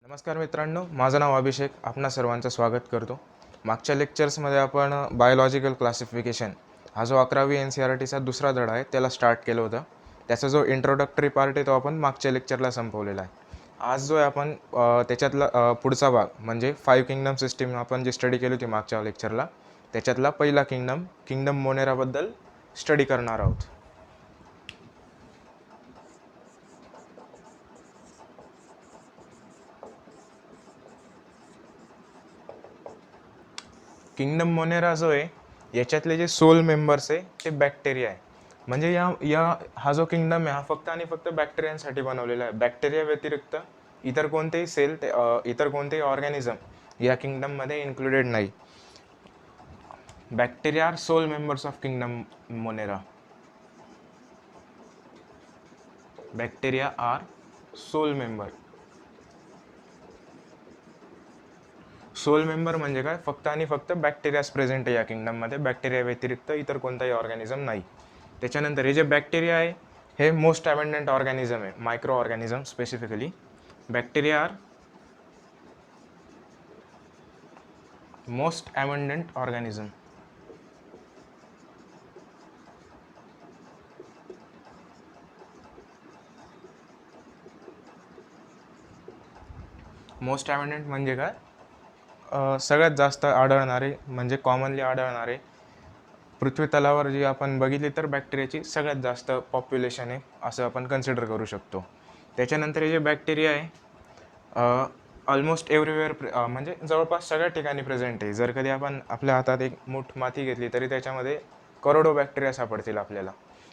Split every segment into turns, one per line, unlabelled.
नमस्कार मित्रांनो, माझं नाव अभिषेक. आपणा सर्वांचं स्वागत करतो. मागच्या लेक्चर्समध्ये आपण बायोलॉजिकल क्लासिफिकेशन हा जो 11वी NCERTचा दुसरा धडा आहे त्याला स्टार्ट केलं होतं. त्याचा जो इंट्रोडक्टरी पार्ट आहे तो आपण मागच्या लेक्चरला संपवलेला आहे. आज जो आहे आपण त्याच्यातला पुढचा भाग म्हणजे 5 किंगडम सिस्टीम आपण जी स्टडी केली होती मागच्या लेक्चरला, त्याच्यातला पहिला किंगडम मोनेराबद्दल स्टडी करणार आहोत. किंगडम मोनेरा जो आहे याच्यातले जे सोल मेंबर्स आहे ते बॅक्टेरिया आहे. म्हणजे हा जो किंगडम आहे हा फक्त आणि फक्त बॅक्टेरियांसाठी बनवलेला आहे. बॅक्टेरिया व्यतिरिक्त इतर कोणतेही इतर कोणतेही ऑर्गॅनिझम या किंगडममध्ये इन्क्लुडेड नाही. Bacteria are sole members of kingdom Monera. Bacteria are sole member. Sole member म्हणजे काय? फक्त आणि फक्त बॅक्टेरियाज प्रेझेंट आहे या किंगडममध्ये. बॅक्टेरिया व्यतिरिक्त इतर कोणताही ऑर्गॅनिझम नाही. त्याच्यानंतर हे जे बॅक्टेरिया आहे हे मोस्ट अबंडंट ऑर्गॅनिझम आहे, micro organism specifically. Bacteria are most abundant organism. Most abundant म्हणजे काय? सगळ्यात जास्त आढळणारे म्हणजे कॉमनली आढळणारे पृथ्वी तलावर जी आपण बघितली तर बॅक्टेरियाची सगळ्यात जास्त पॉप्युलेशन आहे असं आपण कन्सिडर करू शकतो. त्याच्यानंतर हे जे बॅक्टेरिया आहे ऑलमोस्ट एव्हरीवेअर म्हणजे जवळपास सगळ्या ठिकाणी प्रेझेंट आहे. जर कधी आपण आपल्या हातात एक मूठ माती घेतली तरी त्याच्यामध्ये करोडो बॅक्टेरिया सापडतील आपल्याला.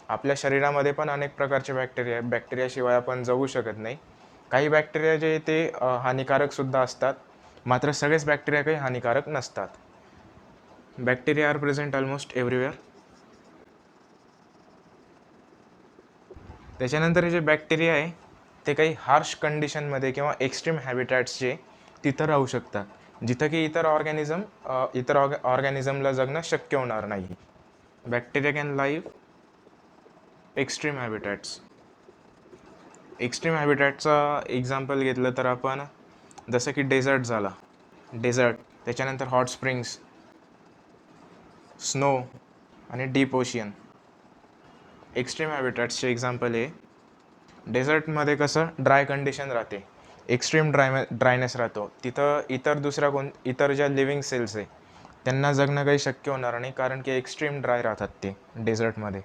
आपल्या शरीरामध्ये पण अनेक प्रकारचे बॅक्टेरिया आहेत. बॅक्टेरियाशिवाय आपण जगू शकत नाही. काही बॅक्टेरिया जे ते हानिकारकसुद्धा असतात, मात्र सगळेच बॅक्टेरिया काही हानिकारक नसतात. Bacteria are present almost everywhere. त्याच्यानंतर हे जे बॅक्टेरिया आहे ते काही हार्श कंडिशनमध्ये किंवा एक्स्ट्रीम हॅबिटॅट्सचे तिथं राहू शकतात, जिथं की इतर ऑर्गॅनिझमला जगणं शक्य होणार नाही. Bacteria can live extreme habitats. Extreme हॅबिटॅटचा एक्झाम्पल घेतलं तर आपण जसं की डेझर्ट झाला, त्याच्यानंतर हॉट स्प्रिंग्स, स्नो आणि डीप ओशियन. एक्स्ट्रीम हॅबिटॅट्सचे एक्झाम्पल आहे. डेझर्टमध्ये कसं ड्राय कंडिशन राहते, एक्स्ट्रीम ड्रायनेस राहतो. तिथं इतर ज्या लिव्हिंग सेल्स आहे त्यांना जगणं काही शक्य होणार नाही, कारण की एक्स्ट्रीम ड्राय राहतात ते डेझर्टमध्ये.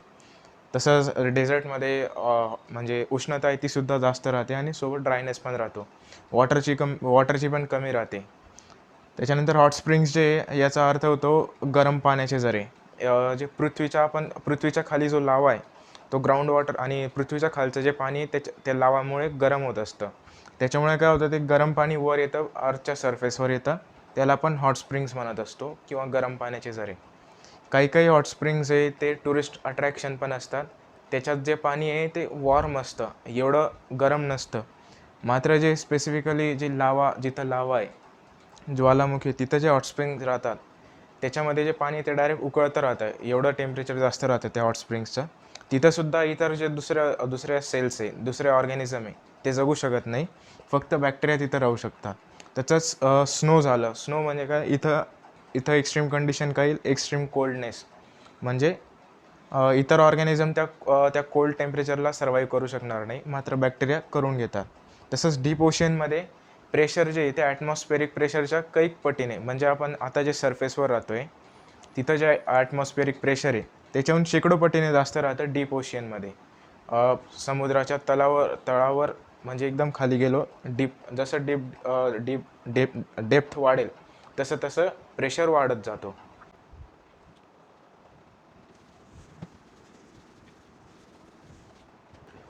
तसंच डेझर्टमध्ये म्हणजे उष्णता आहे तीसुद्धा जास्त राहते आणि सोबत ड्रायनेस पण राहतो. वॉटरची पण कमी राहते. त्याच्यानंतर हॉट स्प्रिंग्स जे याचा अर्थ होतो गरम पाण्याचे झरे. जे पृथ्वीच्या खाली जो लावा आहे तो ग्राउंड वॉटर आणि पृथ्वीच्या खालचं जे पाणी आहे त्या लावामुळे गरम होत असतं. त्याच्यामुळे काय होतं, ते गरम पाणी वर येतं, अर्थच्या सरफेसवर येतं. त्याला आपण हॉट स्प्रिंग्स म्हणत असतो किंवा गरम पाण्याचे झरे. काही काही हॉट स्प्रिंग्स आहे ते टुरिस्ट अट्रॅक्शन पण असतात. त्याच्यात जे पाणी आहे ते वॉर्म असतं, एवढं गरम नसतं. मात्र जे स्पेसिफिकली जिथं लावा आहे, ज्वालामुखी, तिथं जे हॉट स्प्रिंग्स राहतात त्याच्यामध्ये जे पाणी ते डायरेक्ट उकळतं राहतं, एवढं टेम्परेचर जास्त राहतं त्या हॉट स्प्रिंग्सचं. तिथंसुद्धा इतर जे दुसऱ्या सेल्स आहे, दुसरे ऑर्गॅनिझम आहे ते जगू शकत नाही. फक्त बॅक्टेरिया तिथं राहू शकतात. त्याचंच स्नो झालं. स्नो म्हणजे काय? इथं एक्स्ट्रीम कंडिशन काही एक्स्ट्रीम कोल्डनेस म्हणजे इतर ऑर्गॅनिझम त्या कोल्ड टेम्परेचरला सर्वाईव्ह करू शकणार नाही, मात्र बॅक्टेरिया करून घेतात. तसंच डीप ओशियनमध्ये प्रेशर जे आहे ते ॲटमॉस्फेरिक प्रेशरच्या कैक पटीने, म्हणजे आपण आता जे सरफेसवर राहतो आहे तिथं जे ॲटमॉस्फेरिक प्रेशर आहे त्याच्याहून शेकडो पटीने जास्त राहतं डीप ओशियनमध्ये. समुद्राच्या तळावर म्हणजे एकदम खाली गेलो, जसं डेप्थ वाढेल तसं तसं प्रेशर वाढत जातो.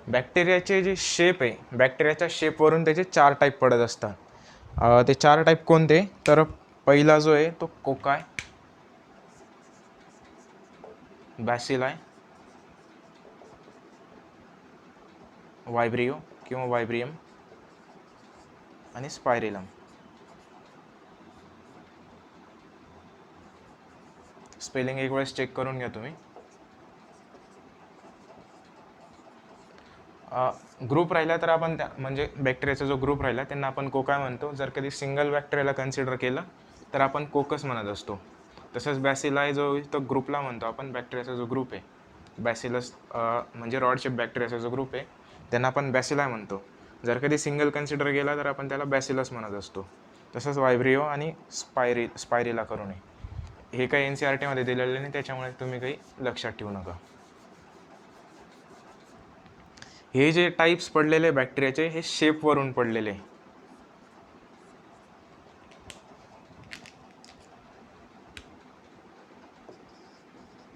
बॅक्टेरियाचे जे शेप आहे, बॅक्टेरियाच्या शेपवरून त्याचे 4 टाईप पडत असतात. ते 4 टाईप कोणते? तर पहिला जो आहे तो कोकाय, बॅसिलाय, वायब्रियो किंवा वायब्रियम आणि स्पायरेलम. स्पेलिंग एक वेळेस चेक करून घ्या तुम्ही. ग्रुप राहिला तर आपण त्या म्हणजे बॅक्टेरियाचा जो ग्रुप राहिला त्यांना आपण कोकाय म्हणतो. जर कधी सिंगल बॅक्टेरियाला कन्सिडर केलं तर आपण कोकस म्हणत असतो. तसंच बॅसिलाय जो तो ग्रुपला म्हणतो आपण, बॅक्टेरियाचा जो ग्रुप आहे बॅसिलस म्हणजे रॉड शेप बॅक्टेरियाचा जो ग्रुप आहे त्यांना आपण बॅसिलाय म्हणतो. जर कधी सिंगल कन्सिडर केला तर आपण त्याला बॅसिलस म्हणत असतो. तसंच वायब्रिओ आणि स्पायरिला करू नये. हे काही NCERT मध्ये दिलेले नाही, त्याच्यामुळे तुम्ही काही लक्षात ठेवू नका. हे जे टाईप्स पडलेले बॅक्टेरियाचे हे शेपवरून पडलेले.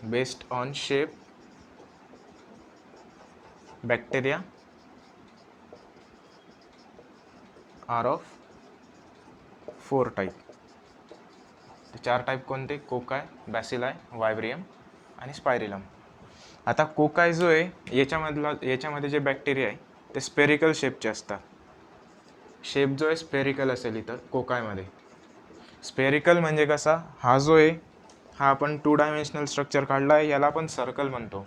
Based on shape bacteria are of 4 type. 4 type कोणते? कोकाय, बॅसिलाय, वायब्रियम आणि स्पायरिलम. आता कोकाय जो आहे याच्यामध्ये जे बॅक्टेरिया आहे ते स्पेरिकल शेपचे असतात. शेप जो आहे स्पेरिकल असेल इथं कोकायमध्ये. स्पेरिकल म्हणजे कसा, हा जो आहे हा आपण 2 डायमेन्शनल स्ट्रक्चर काढला आहे, याला आपण सर्कल म्हणतो.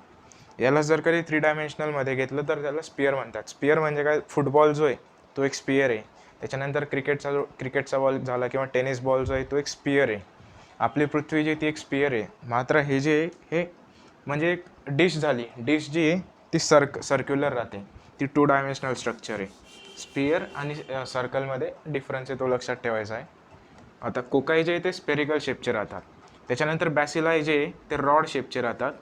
याला जर कधी 3 डायमेन्शनलमध्ये घेतलं तर त्याला स्पियर म्हणतात. स्पियर म्हणजे काय, फुटबॉल जो आहे तो एक स्पियर आहे. त्याच्यानंतर क्रिकेटचा बॉल झाला किंवा टेनिस बॉल जो आहे तो एक स्पियर आहे. आपली पृथ्वी जी ती एक स्पियर आहे. मात्र हे जे हे म्हणजे एक डिश झाली. डिश जी आहे ती सर्क्युलर राहते, ती 2 डायमेन्शनल स्ट्रक्चर आहे. स्पियर आणि सर्कलमध्ये डिफरन्स आहे, तो लक्षात ठेवायचा आहे. आता कोकाय जे आहे ते स्पेरिकल शेपचे राहतात. त्याच्यानंतर बॅसिलाय जे आहे ते रॉड शेपचे राहतात.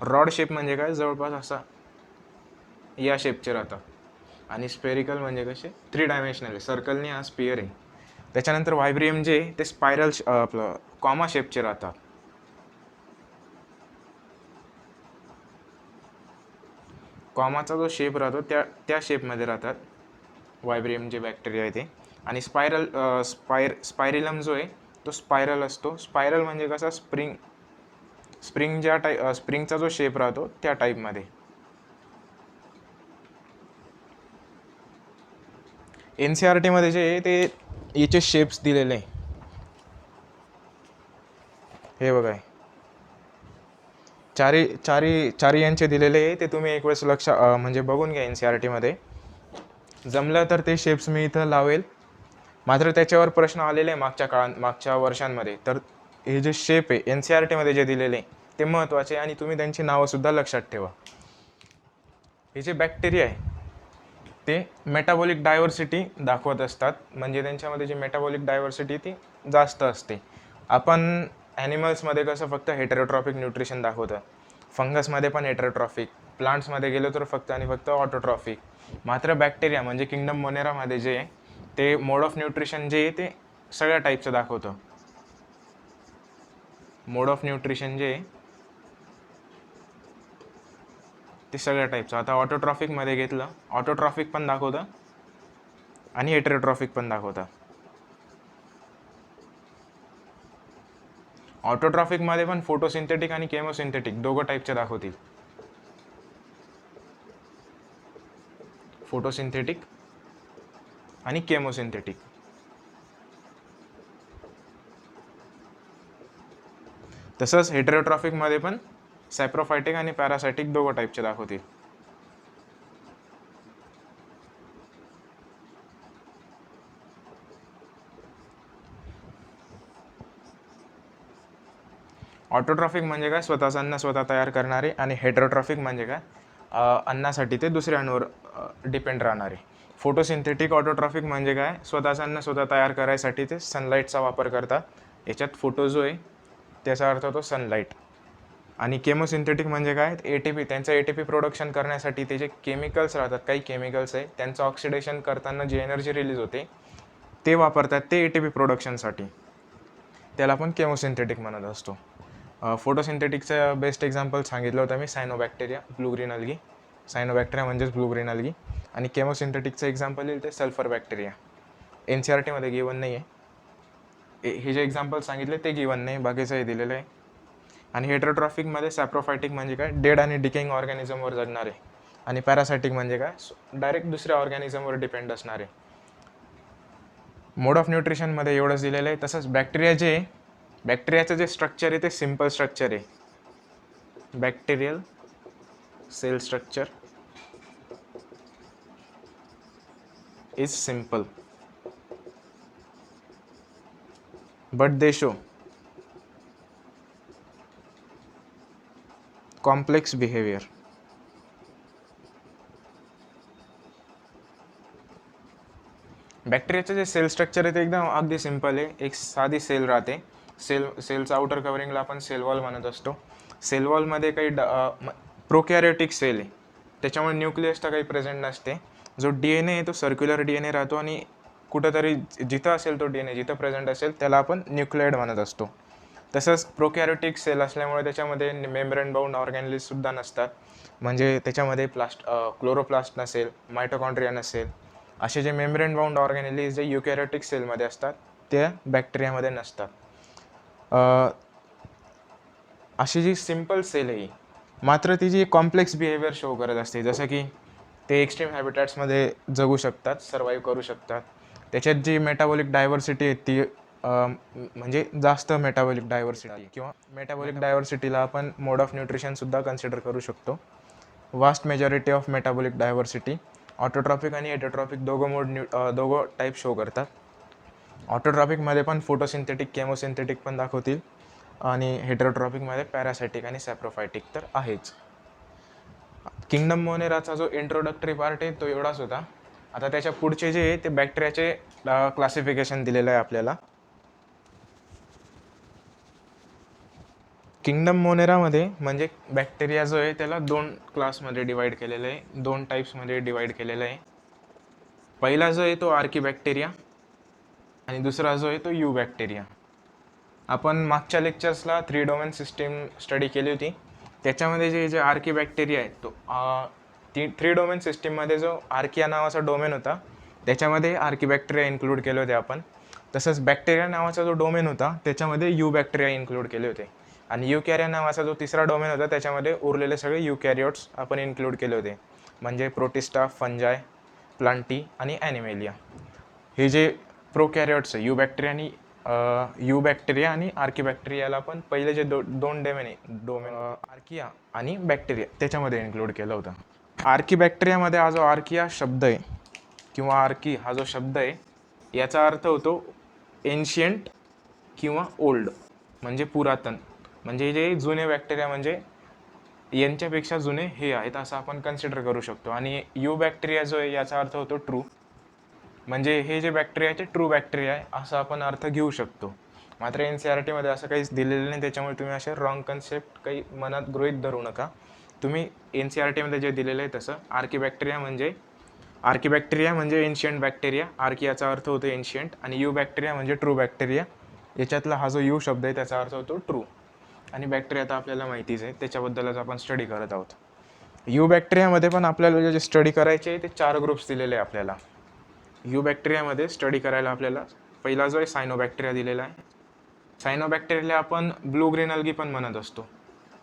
रॉड शेप म्हणजे काय, जवळपास असा या शेपचे राहतात. आणि स्पेरिकल म्हणजे कसे 3 डायमेन्शनल आहे, सर्कलने हा स्पियर आहे. त्याच्यानंतर वायब्रियम जे ते स्पायरल आपलं कॉमा शेपचे राहतात. कॉमाचा जो शेप राहतो त्या शेपमध्ये राहतात वायब्रियम जे बॅक्टेरिया आहे ते. आणि स्पायरिलम जो आहे तो स्पायरल असतो. स्पायरल म्हणजे कसा, स्प्रिंगचा जो शेप राहतो त्या टाईपमध्ये. NCERT मध्ये जे आहे ते याचे शेप्स दिलेले आहे. हे बघा, चारी यांचे दिलेले आहे. ते तुम्ही एक वेळेस म्हणजे बघून घ्या NCERT मध्ये. जमलं तर ते शेप्स मी इथं लावेल. मात्र त्याच्यावर प्रश्न आलेले आहे मागच्या वर्षांमध्ये. तर हे जे शेप आहे NCERT मध्ये जे दिलेले ते महत्त्वाचे आणि तुम्ही त्यांची नावंसुद्धा लक्षात ठेवा. हे जे बॅक्टेरिया आहे ते मेटाबॉलिक डायव्हर्सिटी दाखवत असतात. म्हणजे त्यांच्यामध्ये जी मेटाबॉलिक डायव्हर्सिटी ती जास्त असते. आपण ॲनिमल्समध्ये कसं फक्त हेटेरोट्रॉफिक न्यूट्रिशन दाखवतं, फंगसमध्ये पण हेटेरोट्रॉफिक, प्लांट्समध्ये गेलो तर फक्त आणि फक्त ऑटोट्रॉफिक. मात्र बॅक्टेरिया म्हणजे किंगडम मोनेरामध्ये जे आहे ते मोड ऑफ न्यूट्रिशन जे आहे ते सगळ्या टाईपचं दाखवतं. मोड ऑफ न्यूट्रिशन जे आहे ते सगळ्या टाईपचं. आता ऑटोट्रॉफिकमध्ये घेतलं, ऑटोट्रॉफिक पण दाखवतं आणि हेटेरोट्रॉफिक पण दाखवतं. ऑटोट्रॉफिकमध्ये पण फोटोसिंथेटिक आणि केमोसिंथेटिक दोघं टाईपचे दाखवतील. फोटोसिंथेटिक आणि केमोसिंथेटिक. तसंच हेटेरोट्रॉफिकमध्ये पण सॅप्रोफायटिक आणि पॅरासायटिक दोघं टाईपचे दाखवतील. ऑटोट्रॉफिक म्हणजे काय, स्वतःचं अन्न स्वतः तयार करणारे. आणि हेटेरोट्रॉफिक म्हणजे काय, अन्नासाठी ते दुसऱ्या अण्णावर डिपेंड राहणारे. फोटोसिंथेटिक ऑटोट्रॉफिक म्हणजे काय, स्वतःचं अन्न स्वतः तयार करायसाठी ते सनलाईटचा वापर करतात. याच्यात फोटो जो आहे त्याचा अर्थ होतो सनलाईट. आणि केमोसिंथेटिक म्हणजे काय, त्यांचं ATP प्रोडक्शन करण्यासाठी ते जे केमिकल्स राहतात, काही केमिकल्स आहे त्यांचं ऑक्सिडेशन करताना जी एनर्जी रिलीज होते ते वापरतात ते ATP प्रोडक्शनसाठी. त्याला आपण केमोसिंथेटिक म्हणत असतो. फोटोसिंथेटिकचं बेस्ट एक्झाम्पल सांगितलं होतं मी, cyanobacteria, blue green algae. Cyanobacteria म्हणजेच ब्लू ग्रीन अल्गी. आणि केमोसिंथेटिकचं एक्झाम्पल येईल ते सल्फर बॅक्टेरिया. NCERT मध्ये गिवन नाही आहे. हे जे एक्झाम्पल सांगितले ते गिवन नाही, बाकीचं हे दिलेलं आहे. आणि हेटेरोट्रॉफिकमध्ये सॅप्रोफायटिक म्हणजे काय, डेड आणि डिकेइंग ऑर्गॅनिझमवर जगणारे. आणि पॅरासायटिक म्हणजे काय, डायरेक्ट दुसऱ्या ऑर्गॅनिझमवर डिपेंड असणारे. मोड ऑफ न्यूट्रिशनमध्ये एवढंच दिलेलं आहे. तसंच बॅक्टेरियाचं जे स्ट्रक्चर आहे ते सिम्पल स्ट्रक्चर आहे. Bacterial cell structure is simple, but they show complex behavior. बॅक्टेरियाचं जे सेल स्ट्रक्चर आहे ते एकदम अगदी सिम्पल आहे. एक साधी सेल राहते. सेलचं आउटर कव्हरिंगला आपण सेल वॉल म्हणत असतो. सेल वॉलमध्ये काही प्रोकॅरियोटिक सेल आहे, त्याच्यामुळे न्यूक्लियस तर काही प्रेझेंट नसते. जो DNA आहे तो सर्क्युलर DNA राहतो आणि कुठंतरी जिथं असेल तो DNA जिथं प्रेझेंट असेल त्याला आपण न्यूक्लियड म्हणत असतो. तसंच प्रोकॅरियोटिक सेल असल्यामुळे त्याच्यामध्ये मेम्ब्रेन बाउंड ऑर्गॅनलिजसुद्धा नसतात. म्हणजे त्याच्यामध्ये क्लोरोप्लास्ट नसेल, मायटोकॉन्ड्रिया नसेल. असे जे मेम्ब्रेन बाउंड ऑर्गॅनिलीज जे युकॅरियोटिक सेलमध्ये असतात त्या बॅक्टेरियामध्ये नसतात. अशी जी सिम्पल सेल आहे मात्र तिची कॉम्प्लेक्स बिहेवियर शो करत असते. जसं की ते एक्स्ट्रीम हॅबिटॅट्समध्ये जगू शकतात, सर्वाईव्ह करू शकतात. त्याच्यात जी मेटाबॉलिक डायव्हर्सिटी आहे ती म्हणजे जास्त मेटाबॉलिक डायव्हर्सिटी किंवा मेटाबॉलिक डायव्हर्सिटीला आपण मोड ऑफ न्यूट्रिशनसुद्धा कन्सिडर करू शकतो. Vast majority of metabolic diversity autotrophic आणि हेटेरोट्रॉपिक दोघं टाईप शो करतात. ऑटोट्रॉपिकमध्ये पण फोटोसिंथेटिक, केमोसिंथेटिक पण दाखवतील आणि हेटेरोट्रॉपिकमध्ये पॅरासायटिक आणि सॅप्रोफायटिक तर आहेच. किंगडम मोनेराचा जो इंट्रोडक्टरी पार्ट आहे तो एवढाच होता. आता त्याच्या पुढचे जे आहे ते बॅक्टेरियाचे क्लासिफिकेशन दिलेलं आहे आपल्याला. किंगडम मोनेरामध्ये म्हणजे बॅक्टेरिया जो आहे त्याला 2 क्लासमध्ये डिवाईड केलेलं आहे, 2 टाईप्समध्ये डिवाईड केलेलं आहे. पहिला जो आहे तो आर्कीबॅक्टेरिया आणि दुसरा जो आहे तो यू बॅक्टेरिया. आपण मागच्या लेक्चर्सला 3 डोमेन सिस्टीम स्टडी केली होती. त्याच्यामध्ये जे आर्कीबॅक्टेरिया आहे तो 3 डोमेन सिस्टीममध्ये जो आर्किया नावाचा डोमेन होता त्याच्यामध्ये आर्कीबॅक्टेरिया इन्क्लूड केले होते आपण. तसंच बॅक्टेरिया नावाचा जो डोमेन होता त्याच्यामध्ये यू बॅक्टेरिया इन्क्लूड केले होते. आणि युकॅरिया नावाचा जो तिसरा डोमेन होता त्याच्यामध्ये उरलेले सगळे युकॅरियोट्स आपण इन्क्लूड केले होते. म्हणजे प्रोटिस्टा, फंजाय, प्लांटी आणि ॲनिमेलिया. हे जे प्रोकॅरियोट्स आहे यू बॅक्टेरिया आणि आर्कीबॅक्टेरियाला आपण पहिले जे दोन डोमेन आर्किया आणि बॅक्टेरिया त्याच्यामध्ये इन्क्लूड केलं होतं. आर्कीबॅक्टेरियामध्ये हा जो आर्किया शब्द आहे किंवा आर्की हा जो शब्द आहे याचा अर्थ होतो एन्शियंट किंवा ओल्ड, म्हणजे पुरातन. म्हणजे जे जुने बॅक्टेरिया म्हणजे यांच्यापेक्षा जुने हे आहेत असं आपण कन्सिडर करू शकतो. आणि यू बॅक्टेरिया जो आहे याचा अर्थ होतो ट्रू, म्हणजे हे जे बॅक्टेरिया आहे ते ट्रू बॅक्टेरिया आहे असं आपण अर्थ घेऊ शकतो. मात्र NCERTमध्ये असं काहीच दिलेलं नाही, त्याच्यामुळे तुम्ही असे रॉंग कन्सेप्ट काही मनात गृहीत धरू नका. तुम्ही NCERTमध्ये जे दिलेलं आहे तसं आर्कीबॅक्टेरिया म्हणजे एन्शियंट बॅक्टेरिया, आर्कियाचा अर्थ होतो एन्शियंट, आणि यू बॅक्टेरिया म्हणजे ट्रू बॅक्टेरिया. याच्यातला हा जो यू शब्द आहे त्याचा अर्थ होतो ट्रू. आणि बॅक्टेरिया तर आपल्याला माहितीच आहे, त्याच्याबद्दलच आपण स्टडी करत आहोत. यू बॅक्टेरियामध्ये पण आपल्याला जे स्टडी करायचे आहे ते 4 ग्रुप्स दिलेले आहे आपल्याला. यू बॅक्टेरियामध्ये स्टडी करायला आपल्याला पहिला जो आहे सायनोबॅक्टेरिया दिलेला आहे. सायनोबॅक्टेरियाला आपण ब्लू ग्रीन अल्गी पण म्हणत असतो.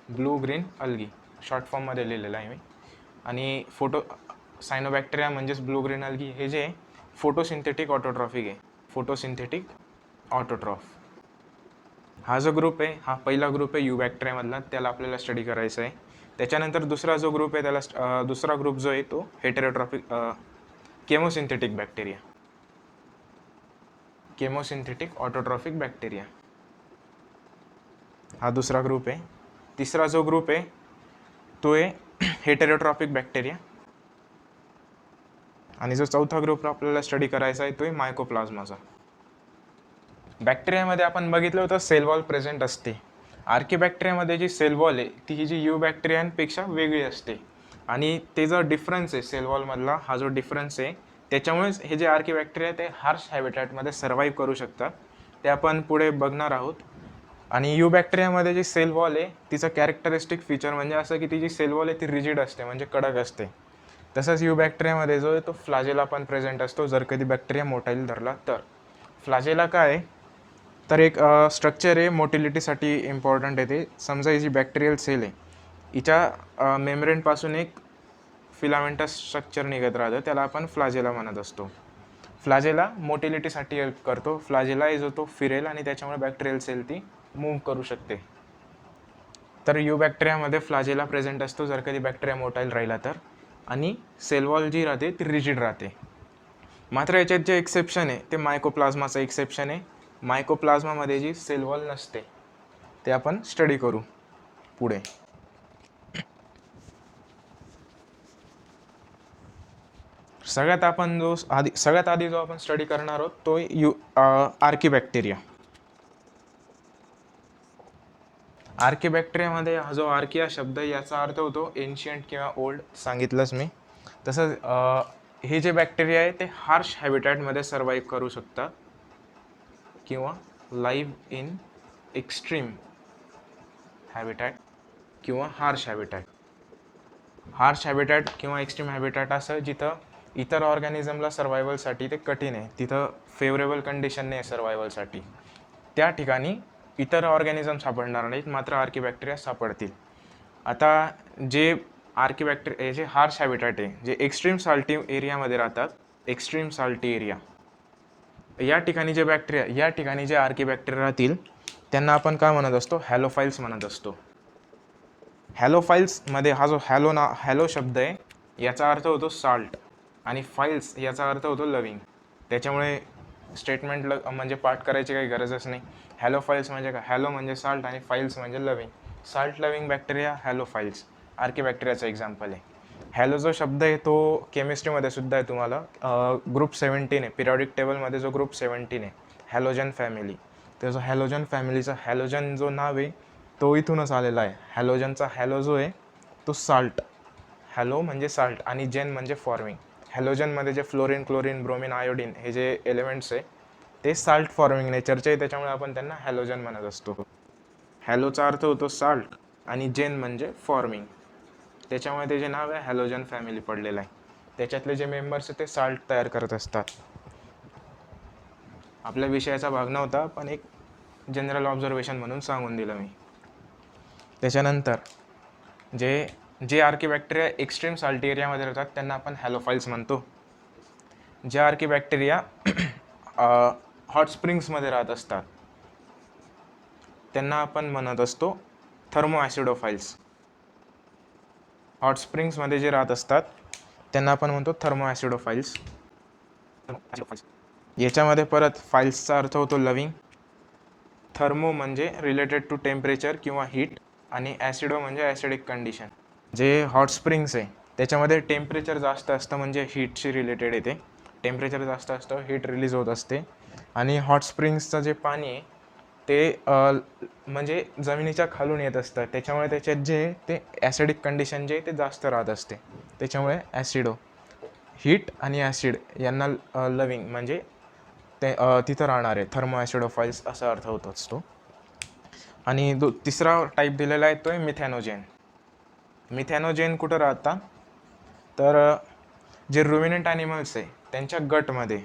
ब्लू ग्रीन अल्गी शॉर्ट फॉर्ममध्ये लिहिलेलं आहे मी. आणि सायनोबॅक्टेरिया म्हणजेच ब्लू ग्रीन अल्गी हे जे फोटोसिंथेटिक ऑटोट्रॉफिक आहे. फोटोसिंथेटिक ऑटोट्रॉफ हा जो ग्रुप आहे हा पहिला ग्रुप आहे यू बॅक्टेरियामधला, त्याला आपल्याला स्टडी करायचा आहे. त्याच्यानंतर दुसरा जो ग्रुप आहे त्याला दुसरा ग्रुप जो आहे तो heterotrophic chemosynthetic bacteria, chemosynthetic autotrophic bacteria हा दुसरा ग्रुप आहे. तिसरा जो ग्रुप आहे तो आहे हेटेरोट्रॉफिक बॅक्टेरिया. आणि जो चौथा ग्रुप आपल्याला स्टडी करायचा आहे तो आहे मायकोप्लाझ्माचा. बॅक्टेरियामध्ये आपण बघितलं होतं सेल वॉल प्रेझेंट असते. आर्कीबॅक्टेरियामध्ये जी सेल वॉल आहे ती ही जी यू बॅक्टेरियांपेक्षा वेगळी असते. आणि ते जो डिफरन्स आहे सेल वॉलमधला हा जो डिफरन्स आहे त्याच्यामुळेच हे जे आर्कीबॅक्टेरिया ते हार्श हॅबिटॅटमध्ये सर्वाईव्ह करू शकतात, ते आपण पुढे बघणार आहोत. आणि यू बॅक्टेरियामध्ये जी सेल वॉल आहे तिचं कॅरेक्टरिस्टिक फीचर म्हणजे असं की ती जी सेल वॉल आहे ती रिजिड असते, म्हणजे कडक असते. तसंच यू बॅक्टेरियामध्ये जो आहे तो फ्लाजेला पण प्रेझेंट असतो जर कधी बॅक्टेरिया मोटाईल धरला तर. फ्लाजेला काय आहे तर एक स्ट्रक्चर आहे, मोटिलिटीसाठी इम्पॉर्टंट आहे ते. समजा ही जी बॅक्टेरियल सेल आहे हिच्या मेम्ब्रेनपासून एक फिलामेंटस स्ट्रक्चर निघत राहतं, त्याला आपण फ्लाजेला म्हणत असतो. फ्लाजेला मोटिलिटीसाठी हेल्प करतो. फ्लाजेला जो तो फिरेल आणि त्याच्यामुळे बॅक्टेरियल सेल ती मूव्ह करू शकते. तर यू बॅक्टेरियामध्ये फ्लाजेला प्रेझेंट असतो जर कधी बॅक्टेरिया मोटाईल राहिला तर, आणि सेल वॉल जी राहते ती रिजिड राहते. मात्र याच्यात जे एक्सेप्शन आहे ते मायकोप्लाझ्माचं एक्सेप्शन आहे. मायकोप्लाझ्मामध्ये जी सेल वॉल नसते ते आपण स्टडी करू पुढे. सगळ्यात आधी जो आपण स्टडी करणार आहोत तो आर्किबॅक्टेरिया. आर्किबॅक्टेरियामध्ये हा जो आर्की हा शब्द याचा अर्थ होतो एन्शियंट किंवा ओल्ड, सांगितलंच मी. तसंच हे जे बॅक्टेरिया आहे ते हार्श हॅबिटॅटमध्ये सर्वाईव्ह करू शकतात किंवा लाईव्ह इन एक्स्ट्रीम हॅबिटॅट किंवा हार्श हॅबिटॅट. हार्श हॅबिटॅट किंवा एक्स्ट्रीम हॅबिटॅट असं जिथं इतर ऑर्गॅनिझमला सर्वायवलसाठी ते कठीण आहे, तिथं फेवरेबल कंडिशन नाही आहे सर्वायवलसाठी, त्या ठिकाणी इतर ऑर्गॅनिझम सापडणार नाहीत, मात्र आर्किबॅक्टेरिया सापडतील. आता जे आर्किबॅक्टेरिया जे हार्श हॅबिटॅट आहे, जे एक्स्ट्रीम साल्टी एरियामध्ये राहतात, एक्स्ट्रीम साल्टी एरिया, या ठिकाणी जे आर्किबॅक्टेरिया राहतील त्यांना आपण काय म्हणत असतो, हॅलोफाइल्स म्हणत असतो. हॅलोफाइल्समध्ये हा जो हॅलो शब्द आहे याचा अर्थ होतो साल्ट आणि फाइल्स याचा अर्थ होतो लविंग. त्याच्यामुळे स्टेटमेंट म्हणजे पाठ करायची काही गरजच नाही. हॅलोफाइल्स म्हणजे काय, हॅलो म्हणजे साल्ट आणि फाइल्स म्हणजे loving. Salt loving bacteria halophiles आर्किबॅक्टेरियाचं एक्झाम्पल आहे. हॅलो जो शब्द आहे तो केमिस्ट्रीमध्ये सुद्धा आहे तुम्हाला, ग्रुप 17 आहे, पिरियॉडिक टेबलमध्ये जो ग्रुप 17 आहे हॅलोजन फॅमिली, तर जो हॅलोजन फॅमिलीचा हॅलोजन जो नाव आहे तो इथूनच आलेला आहे. हॅलोजनचा हॅलो जो आहे तो साल्ट, हॅलो म्हणजे साल्ट आणि जेन म्हणजे फॉर्मिंग. हॅलोजनमध्ये जे फ्लोरीन, क्लोरीन, ब्रोमिन, आयोडीन हे जे एलिमेंट्स आहे ते साल्ट फॉर्मिंग नेचरचे आहे, त्याच्यामुळे आपण त्यांना हॅलोजन म्हणत असतो. हॅलोचा अर्थ होतो साल्ट आणि जेन म्हणजे फॉर्मिंग, त्याच्यामुळे त्याचे नाव आहे हॅलोजन फॅमिली पडलेलं आहे. त्याच्यातले जे मेंबर्स आहेत ते साल्ट तयार करत असतात. आपल्या विषयाचा भाग नव्हता पण एक जनरल ऑब्झर्वेशन म्हणून सांगून दिलं मी. त्याच्यानंतर जे आर्किबॅक्टेरिया एक्स्ट्रीम साल्टी एरियामध्ये राहतात त्यांना आपण हॅलोफाइल्स म्हणतो. जे आर्किबॅक्टेरिया हॉट स्प्रिंग्समध्ये राहत असतात त्यांना आपण म्हणत असतो थर्मो ॲसिडोफाइल्स. हॉट स्प्रिंग्समध्ये जे राहत असतात त्यांना आपण म्हणतो थर्मो ॲसिडोफाइल्स. याच्यामध्ये परत फाइल्सचा अर्थ होतो लविंग. थर्मो म्हणजे रिलेटेड टू टेम्परेचर किंवा हीट आणि ॲसिडो म्हणजे ॲसिडिक कंडिशन. जे हॉट स्प्रिंग्स आहे त्याच्यामध्ये टेम्परेचर जास्त असतं म्हणजे हीटशी रिलेटेड येते, टेम्परेचर जास्त असतं, हीट रिलीज होत असते. आणि हॉट स्प्रिंग्सचं जे पाणी आहे ते म्हणजे जमिनीच्या खालून येत असतं, त्याच्यामुळे त्याच्यात जे ते ॲसिडिक कंडिशन जे ते जास्त राहत असते, त्याच्यामुळे ॲसिडो. हीट आणि ॲसिड यांना लविंग म्हणजे ते तिथं राहणार आहे थर्मो ॲसिडोफाइल्स असा अर्थ होत असतो. आणि तिसरा टाईप दिलेला आहे तो आहे मिथॅनोजेन. मिथॅनोजेन कुठं राहतात तर जे रुमिनंट ॲनिमल्स आहे त्यांच्या गटमध्ये,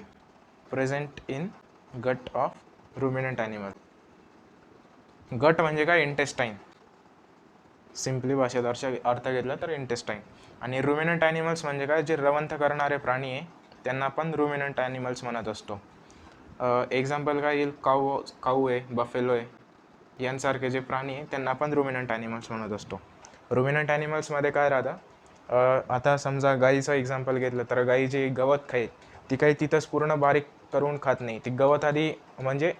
present in gut of ruminant animal. Gut म्हणजे काय, इंटेस्टाईन, सिम्पली भाषेत अर्थ घेतला तर इंटेस्टाईन. आणि रुमिनंट ॲनिमल्स म्हणजे काय, जे रवंथ करणारे प्राणी आहे त्यांना आपण रुमिनंट ॲनिमल्स म्हणत असतो. एक्झाम्पल काय येईल, काऊ आहे, बफेलो आहे यांसारखे जे प्राणी आहे त्यांना आपण रुमिनंट ॲनिमल्स म्हणत असतो. रुमिनंट ॲनिमल्समध्ये काय राहतं, आता समजा गाईचं एक्झाम्पल घेतलं तर गाई जी गवत खाईल ती काही तिथंच पूर्ण बारीक करून खात नाही, ती गवत आधी म्हणजे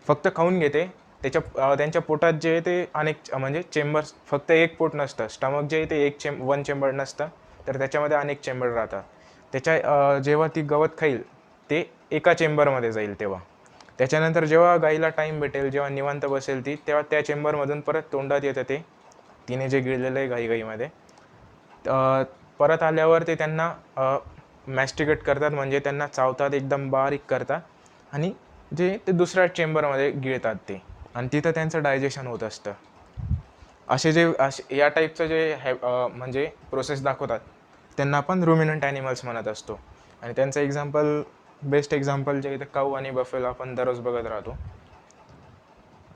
फक्त खाऊन घेते. त्यांच्या पोटात जे आहे ते अनेक म्हणजे चेंबर्स, फक्त एक पोट नसतं, स्टमक जे आहे ते वन चेंबर नसतं, तर त्याच्यामध्ये अनेक चेंबर राहतात. जेव्हा ती गवत खाईल ते एका चेंबरमध्ये जाईल तेव्हा. त्याच्यानंतर जेव्हा गाईला टाईम भेटेल, जेव्हा निवांत बसेल ती, तेव्हा त्या चेंबरमधून परत तोंडात येतं ते तिने जे गिळलेलं आहे गाईमध्ये. परत आल्यावर ते त्यांना मॅस्टिकेट करतात म्हणजे त्यांना चावतात, एकदम बारीक करतात आणि जे ते दुसऱ्या चेंबरमध्ये गिळतात ते, आणि तिथं त्यांचं डायजेशन होत असतं. या टाईपचं जे म्हणजे प्रोसेस दाखवतात त्यांना आपण रुमिनंट ॲनिमल्स म्हणत असतो. आणि त्यांचं बेस्ट एक्झाम्पल जे इथं काऊ आणि बफेलो आपण दररोज बघत राहतो.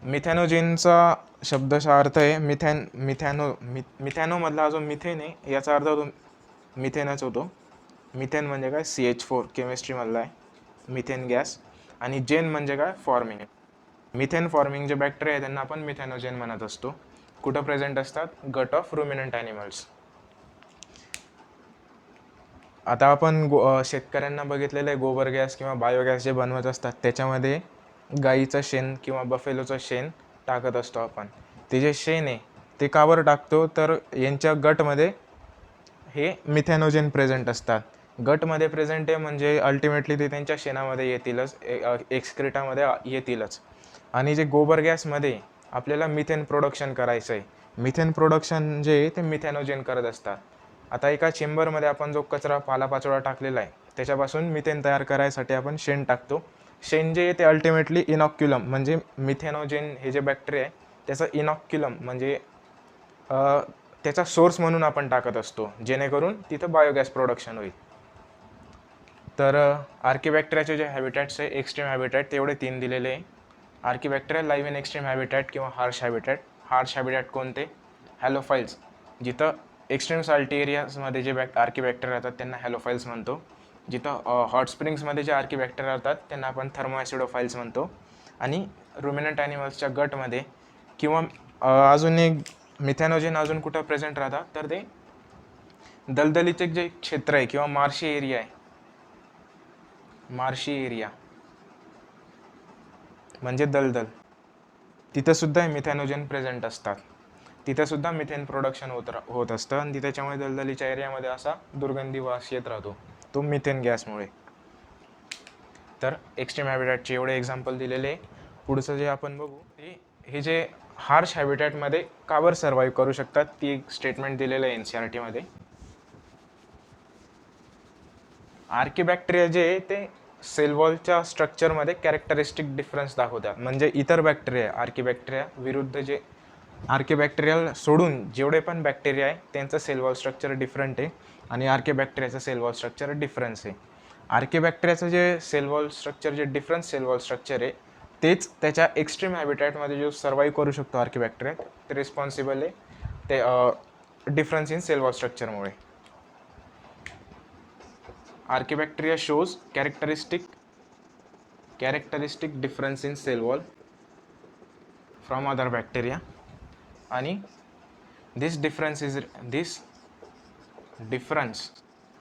मिथॅनोजेनचा शब्दशः अर्थ आहे मिथॅनोमधला जो मिथेन आहे याचा अर्थ होतो मिथेनच होतो. मिथेन म्हणजे काय, CH4 केमिस्ट्रीमधला आहे, मिथेन गॅस. आणि जेन म्हणजे काय, फॉर्मिंग. मिथेन फॉर्मिंग जे बॅक्टेरिया आहे त्यांना आपण मिथॅनोजेन म्हणत असतो. कुठं प्रेझेंट असतात? गट ऑफ रुमिनंट ॲनिमल्स. आता आपण शेतकऱ्यांना बघितलेलं आहे, गोबर गॅस किंवा बायोगॅस जे बनवत असतात त्याच्यामध्ये गाईचं शेण किंवा बफेलोचं शेण टाकत असतो आपण. ते जे शेण आहे ते का बरं टाकतो? तर यांच्या गटमध्ये हे मिथॅनोजेन प्रेझेंट असतात. गटमध्ये प्रेझेंट आहे म्हणजे अल्टिमेटली ते त्यांच्या शेणामध्ये येतीलच, एक्सक्रिटामध्ये येतीलच. आणि जे गोबर गॅसमध्ये आपल्याला मिथेन प्रोडक्शन करायचं आहे, मिथेन प्रोडक्शन जे आहे ते मिथॅनोजेन करत असतात. आता एका चेंबरमध्ये आपण जो कचरा पालापाचोळा टाकलेला आहे त्याच्यापासून मिथेन तयार करायसाठी आपण शेण टाकतो. शेण जे आहे ते अल्टिमेटली इनॉक्युलम म्हणजे मिथॅनोजेन हे जे बॅक्टेरिया आहे त्याचं इनॉक्युलम म्हणजे त्याचा सोर्स म्हणून आपण टाकत असतो, जेणेकरून तिथं बायोगॅस प्रोडक्शन होईल. तर आर्किबॅक्टेरियाचे जे हॅबिटॅट्स आहे, एक्स्ट्रीम हॅबिटॅट तेवढे 3 दिलेले आहे. Archaebacteria live in extreme habitat किंवा हार्श हॅबिटॅट. हार्श हॅबिटॅट कोणते? हॅलोफाईल्स. जिथं एक्स्ट्रीम साल्टी एरियाजमध्ये जे आर्किबॅक्टेरिया राहतात त्यांना हॅलोफाईल्स म्हणतो. जिथं हॉट स्प्रिंग्समध्ये जे आर्किबॅक्टेरिया राहतात त्यांना आपण थर्मोॲसिडोफाईल्स म्हणतो. आणि रुमिनंट ॲनिमल्सच्या गटमध्ये किंवा अजून एक मिथॅनोजेन अजून कुठं प्रेझेंट राहतात तर ते दलदलीचे जे क्षेत्र आहे किंवा मार्शी एरिया आहे, मार्शी एरिया म्हणजे दलदल, तिथं सुद्धा मिथॅनोजेन प्रेझेंट असतात. तिथं सुद्धा मिथेन प्रोडक्शन होत असतं आणि त्याच्यामुळे दलदलीच्या एरियामध्ये असा दुर्गंधी वास येत राहतो, तो मिथेन गॅसमुळे. तर एक्स्ट्रीम हॅबिटॅटचे एवढे एक्झाम्पल दिलेले. पुढचं जे आपण बघू ते हे जे हार्श हॅबिटॅटमध्ये का बरं सर्व्हाइव्ह करू शकतात ती एक स्टेटमेंट दिलेलं आहे NCERTमध्ये. आर्किबॅक्टेरिया जे आहे ते सेल वॉलच्या स्ट्रक्चरमध्ये कॅरेक्टरिस्टिक डिफरन्स दाखवतात. म्हणजे इतर बॅक्टेरिया आर्किबॅक्टेरिया विरुद्ध जे आर्किबॅक्टेरिया सोडून जेवढे पण बॅक्टेरिया आहे त्यांचं सेल वॉल स्ट्रक्चर डिफरंट आहे आणि आर्किबॅक्टेरियाचं सेल वॉल स्ट्रक्चर डिफरन्स आहे. आर्किबॅक्टेरियाचं जे सेल वॉल स्ट्रक्चर जे डिफरन्स सेल वॉल स्ट्रक्चर आहे तेच त्याच्या एक्स्ट्रीम हॅबिटॅटमध्ये जो सर्व्हाइव्ह करू शकतो आर्किबॅक्टेरिया ते रिस्पॉन्सिबल आहे ते डिफरन्स इन सेल वॉल स्ट्रक्चरमुळे. Archibacteria shows characteristic difference in cell wall from other bacteria, आणि this difference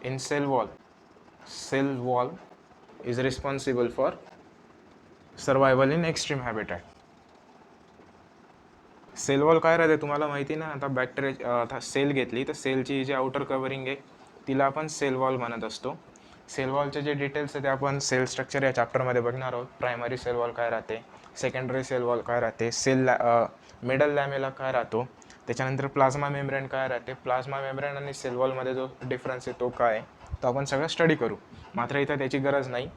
in cell wall is responsible for survival in extreme habitat. Cell wall काय राहते तुम्हाला माहिती ना. आता बॅक्टेरिया आता सेल घेतली तर सेलची जी आउटर कव्हरिंग आहे तिला आपण सेल वॉल म्हणत असतो. सेल वॉलचे जे डिटेल्स आहे ते आपण सेल स्ट्रक्चर या चॅप्टरमध्ये बघणार आहोत. प्रायमरी सेल वॉल काय राहते, सेकंडरी सेल वॉल काय राहते, मिडल लॅमेला काय राहतो, त्याच्यानंतर प्लाझ्मा मेम्ब्रेन काय राहते, प्लाझ्मा मेम्ब्रेन आणि सेल वॉलमध्ये जो डिफरन्स आहे तो काय आहे तो आपण सगळं स्टडी करू. मात्र इथं त्याची गरज नाही.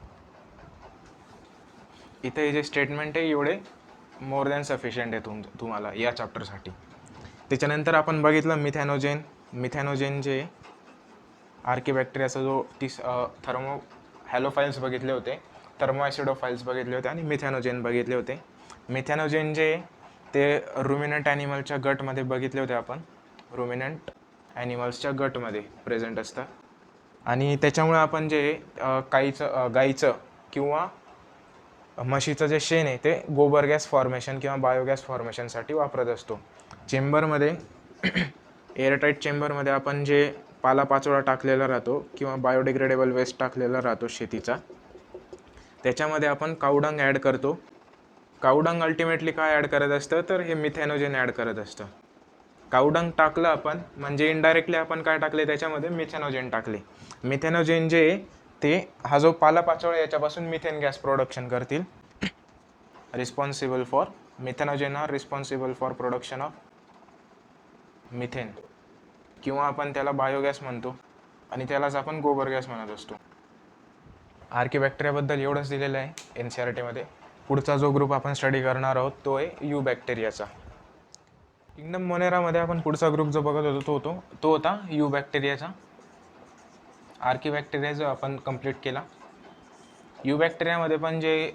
इथं हे जे स्टेटमेंट आहे एवढे मोर दॅन सफिशियंट आहे तुम्हाला या चॅप्टरसाठी. त्याच्यानंतर आपण बघितलं मिथॅनोजेन जे आर्किबॅक्टेरियाचा जो थर्मो हॅलोफाईल्स बघितले होते, थर्मोॲसिडोफाईल्स बघितले होते आणि मिथॅनोजेन बघितले होते. मिथॅनोजेन जे ते रुमिनंट ॲनिमलच्या गटमध्ये बघितले होते आपण, रुमिनंट ॲनिमल्सच्या गटमध्ये प्रेझेंट असतात आणि त्याच्यामुळे आपण जे गाईचं किंवा म्हशीचं जे शेण आहे ते गोबर गॅस फॉर्मेशन किंवा बायोगॅस फॉर्मेशनसाठी वापरत असतो. चेंबरमध्ये एअरटाईट चेंबरमध्ये आपण जे पालापाचोळा टाकलेला राहतो किंवा बायोडिग्रेडेबल वेस्ट टाकलेला राहतो शेतीचा, त्याच्यामध्ये आपण कावडंग ॲड करतो. कावडंग अल्टिमेटली काय ॲड करत असतं तर हे मिथॅनोजेन ॲड करत असतं. कावडंग टाकलं आपण म्हणजे इनडायरेक्टली आपण काय टाकले त्याच्यामध्ये मिथॅनोजेन टाकले. मिथॅनोजेन जे ते हा जो पालापाचोळा याच्यापासून मिथेन गॅस प्रोडक्शन करतील. Methanogen are responsible for production of methane किंवा आपण त्याला बायोगॅस म्हणतो आणि त्यालाच आपण गोबर गॅस म्हणत असतो. आर्किबॅक्टेरियाबद्दल एवढंच दिलेलं आहे NCERTमध्ये. पुढचा जो ग्रुप आपण स्टडी करणार आहोत तो आहे यू बॅक्टेरियाचा. किंगडम मोनेरामध्ये आपण पुढचा ग्रुप जो बघत होतो तो होता यू बॅक्टेरियाचा. आर्किबॅक्टेरिया जो आपण कंप्लीट केला. यू बॅक्टेरियामध्ये पण जे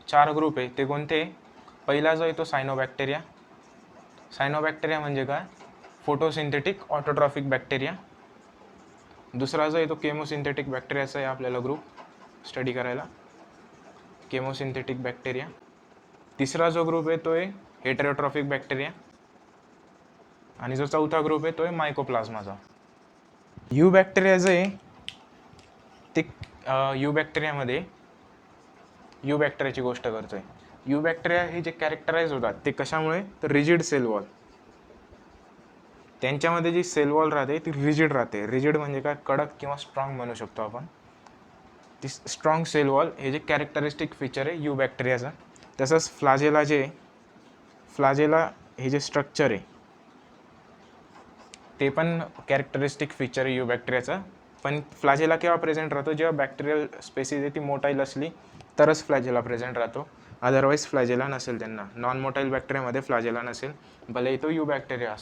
4 ग्रुप आहे ते कोणते? पहिला जो आहे तो सायनोबॅक्टेरिया. सायनोबॅक्टेरिया म्हणजे काय? Photosynthetic autotrophic bacteria. दुसरा जो आहे तो केमोसिंथेटिक बॅक्टेरियाचा आहे आपल्याला ग्रुप स्टडी करायला, केमोसिंथेटिक बॅक्टेरिया. तिसरा जो ग्रुप आहे तो आहे हेटेरोट्रॉफिक बॅक्टेरिया. आणि जो चौथा ग्रुप आहे तो आहे मायकोप्लाझ्माचा. यू बॅक्टेरिया जे आहे ते यू बॅक्टेरियामध्ये यू बॅक्टेरियाची गोष्ट करतोय. यू बॅक्टेरिया हे जे कॅरेक्टराईज होतात ते कशामुळे, तर रिजिड सेल वॉल. त्यांच्यामध्ये जी सेल वॉल राहते ती रिजिड राहते. रिजिड म्हणजे काय, कडक किंवा स्ट्रॉंग म्हणू शकतो आपण. ती स्ट्रॉंग सेल वॉल हे जे कॅरेक्टरिस्टिक फीचर आहे यू बॅक्टेरियाचं. तसंच फ्लाजेला हे जे स्ट्रक्चर आहे ते पण कॅरेक्टरिस्टिक फीचर आहे यू बॅक्टेरियाचं. पण फ्लाजेला केव्हा प्रेझेंट राहतो, जेव्हा बॅक्टेरियल स्पेसिस आहे ती मोटाईल असली तरच फ्लॅजेला प्रेझेंट राहतो, अदरवाईज फ्लॅजेला नसेल त्यांना. नॉन मोटाईल बॅक्टेरियामध्ये फ्लॅजेला नसेल, भले तो यू बॅक्टेरिया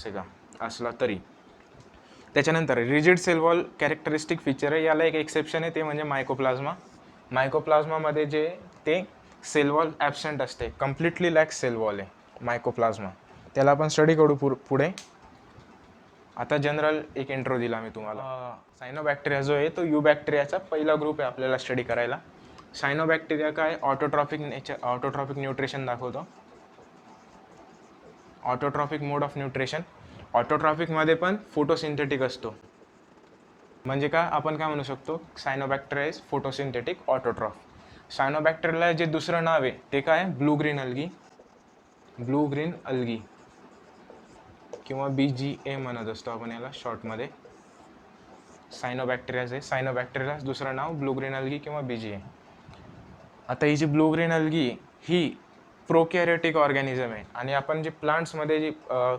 असला तरी. त्याच्यानंतर rigid cell wall characteristic feature आहे, याला एक एक्सेप्शन आहे, ते म्हणजे मायकोप्लाझ्मा. मायकोप्लाझ्मामध्ये जे ते सेल वॉल ॲबसेंट असते, कम्प्लिटली लॅक सेल वॉल आहे मायकोप्लाझ्मा. त्याला आपण स्टडी करू पुढे. आता जनरल एक इंट्रो दिला मी तुम्हाला. सायनोबॅक्टेरिया जो आहे तो यू बॅक्टेरियाचा पहिला ग्रुप आहे आपल्याला स्टडी करायला. सायनोबॅक्टेरिया काय, ऑटोट्रॉपिक न्यूट्रिशन दाखवतो, ऑटोट्रॉपिक मोड ऑफ न्यूट्रिशन. ऑटोट्रॉपिकमध्ये पण फोटोसिंथेटिक असतो. म्हणजे काय, आपण काय म्हणू शकतो, सायनोबॅक्टेरिया इज फोटोसिंथेटिक ऑटोट्रॉफ. सायनोबॅक्टेरियाला जे दुसरं नाव आहे ते काय, ब्लू ग्रीन अल्गी किंवा BGA म्हणत असतो आपण याला शॉर्टमध्ये. सायनोबॅक्टेरियाला दुसरं नाव ब्लू ग्रीन अल्गी किंवा BGA. आता ही जी ब्लू ग्रीन अल्गी ही प्रोकॅरियोटिक ऑर्गॅनिझम आहे, आणि आपण जी प्लांट्समध्ये जी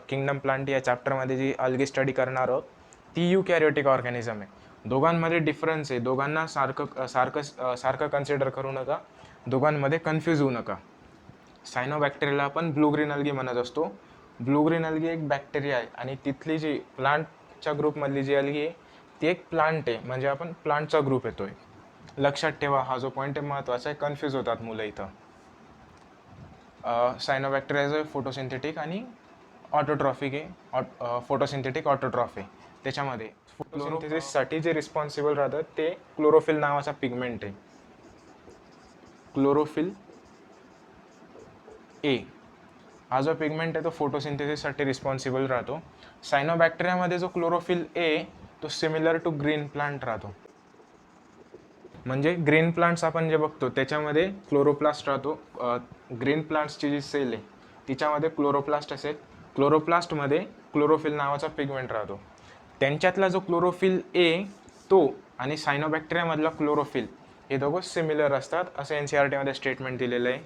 किंगडम प्लांट या चॅप्टरमध्ये जी अल्गी स्टडी करणार आहोत ती यूकॅरियोटिक ऑर्गॅनिझम आहे. दोघांमध्ये डिफरन्स आहे, दोघांना सारखं कन्सिडर करू नका, दोघांमध्ये कन्फ्यूज होऊ नका. सायनोबॅक्टेरियाला आपण ब्लू ग्रीन अल्गी म्हणत असतो. ब्लू ग्रीन अल्गी एक बॅक्टेरिया आहे, आणि तिथली जी प्लांटच्या ग्रुपमधली जी अल्गी आहे ती एक प्लांट आहे, म्हणजे आपण प्लांटचा ग्रुप येतोय. लक्षात ठेवा, हा जो पॉईंट आहे महत्त्वाचा आहे, कन्फ्यूज होतात मुलं इथं. सायनोबॅक्टेरिया फोटोसिंथेटिक आणि ऑटोट्रॉफिक आहे, फोटोसिंथेटिक ऑटोट्रॉफ आहे. त्याच्यामध्ये फोटोसिंथेसिससाठी जे रिस्पॉन्सिबल राहतात ते क्लोरोफिल नावाचा पिगमेंट आहे, क्लोरोफिल ए. हा जो पिगमेंट आहे तो फोटोसिंथेसिससाठी रिस्पॉन्सिबल राहतो. सायनोबॅक्टेरियामध्ये जो क्लोरोफिल ए तो सिमिलर टू ग्रीन प्लांट राहतो. म्हणजे ग्रीन प्लांट्स आपण जे बघतो त्याच्यामध्ये क्लोरोप्लास्ट राहतो. ग्रीन प्लांट्सची जी सेल आहे तिच्यामध्ये क्लोरोप्लास्ट असेल, क्लोरोप्लास्टमध्ये क्लोरोफिल नावाचा पिगमेंट राहतो. त्यांच्यातला जो क्लोरोफिल ए तो आणि सायनोबॅक्टेरियामधला क्लोरोफिल हे दोघं सिमिलर असतात, असं NCERTमध्ये स्टेटमेंट दिलेलं आहे.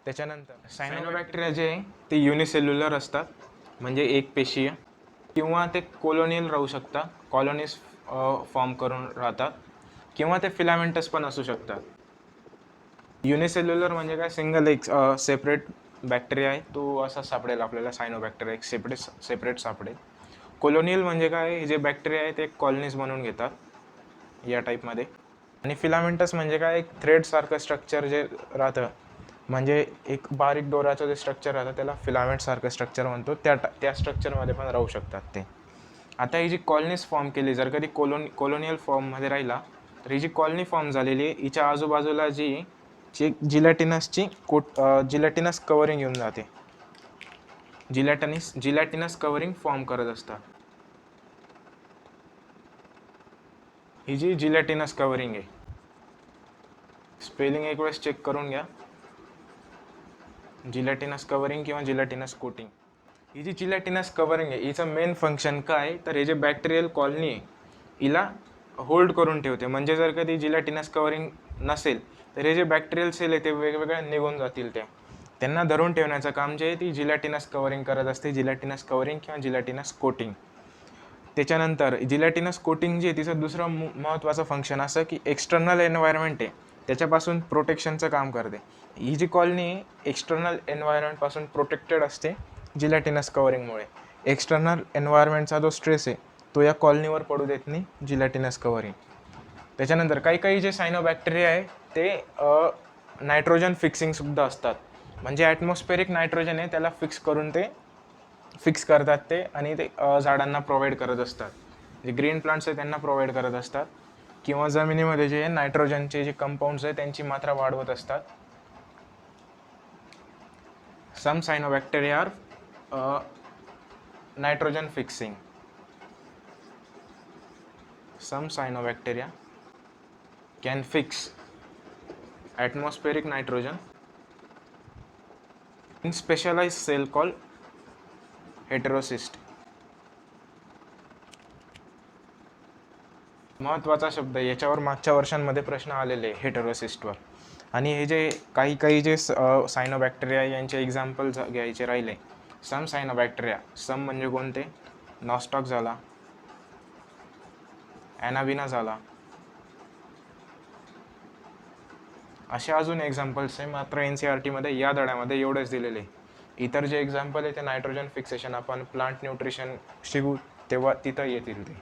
त्याच्यानंतर सायनोबॅक्टेरिया जे आहे ते युनिसेल्युलर असतात, म्हणजे एक पेशीय, किंवा ते कोलोनियल राहू शकतात, कॉलोनीज फॉर्म करून राहतात, किंवा ते फिलामेंटस पण असू शकतात. युनिसेल्युलर म्हणजे काय, सिंगल एक सेपरेट बॅक्टेरिया आहे तो असा सापडेल आपल्याला, सायनोबॅक्टेरिया एक सेपरेट सापडेल. कोलोनियल म्हणजे काय, हे जे बॅक्टेरिया आहे ते कॉलनीज बनवून घेतात या टाईपमध्ये. आणि फिलामेंटस म्हणजे काय, एक थ्रेडसारखं स्ट्रक्चर जे राहतं, म्हणजे एक बारीक दोऱ्याचं जे स्ट्रक्चर राहतं त्याला फिलामेंटसारखं स्ट्रक्चर म्हणतो, त्या स्ट्रक्चरमध्ये पण राहू शकतात ते. आता ही जी कॉलनीज फॉर्म केली, जर कधी कोलोनियल फॉर्ममध्ये राहिला तर ही जी कॉलनी फॉर्म झालेली आहे हिच्या आजूबाजूला जी जिलॅटिनस कवरिंग येऊन जाते, जिलॅटिनस कवरिंग फॉर्म करत असतात. ही जी जिलॅटिनस कवरिंग आहे, स्पेलिंग एक वेळेस चेक करून घ्या, जिलॅटिनस कवरिंग किंवा जिलॅटिनस कोटिंग. ही जी जिलॅटिनस कवरिंग आहे हिचं मेन फंक्शन काय, तर हे जे बॅक्टेरियल कॉलनी आहे हिला होल्ड करून ठेवते. म्हणजे जर कधी जिलॅटिनस कवरिंग नसेल तर हे जे बॅक्टेरियल सेल आहे ते वेगवेगळ्या निघून जातील, त्यांना धरून ठेवण्याचं काम जे आहे ती जिलॅटिनस कवरिंग करत असते, जिलॅटिनस कवरिंग किंवा जिलॅटिनस कोटिंग. त्याच्यानंतर जिलॅटिनस कोटिंग जे आहे तिचं दुसरं महत्त्वाचं फंक्शन असं की एक्सटर्नल एन्व्हायरमेंट आहे त्याच्यापासून प्रोटेक्शनचं काम करते. ही जी कॉलनी एक्सटर्नल एन्व्हायरमेंटपासून प्रोटेक्टेड असते जिलॅटिनस कवरिंगमुळे. एक्सटर्नल एन्व्हायरमेंटचा जो स्ट्रेस आहे तो या कॉलनीवर पडू देत नाही जिलॅटिनस कवरिंग. त्याच्यानंतर काही जे सायनोबॅक्टेरिया आहे ते नायट्रोजन फिक्सिंगसुद्धा असतात, म्हणजे ॲटमॉस्फेरिक नायट्रोजन आहे त्याला फिक्स करतात ते, आणि ते झाडांना प्रोव्हाइड करत असतात. जे ग्रीन प्लांट्स आहे त्यांना प्रोव्हाइड करत असतात, किंवा जमिनीमध्ये जे नायट्रोजनचे जे कंपाऊंड्स आहे त्यांची मात्रा वाढवत असतात. सम cyanobacteria R nitrogen fixing. Some cyanobacteria can fix atmospheric nitrogen in specialized cell called heterocyst. महत्त्वाचा शब्द, याच्यावर मागच्या वर्षांमध्ये प्रश्न आलेले हेटेरोसिस्टवर. आणि हे जे काही जे सायनोबॅक्टेरिया यांचे एक्झाम्पल घ्यायचे राहिले. सम सायनोबॅक्टेरिया, सम म्हणजे कोणते? नॉस्टॉक झाला, ॲनाबिना झाला, असे अजून एक्झाम्पल्स आहे. मात्र NCERT मध्ये या धड्यामध्ये एवढेच दिलेले. इतर जे एक्झाम्पल आहे ते नायट्रोजन फिक्सेशन आपण प्लांट न्यूट्रिशन शिकू तेव्हा तिथं येतील ते.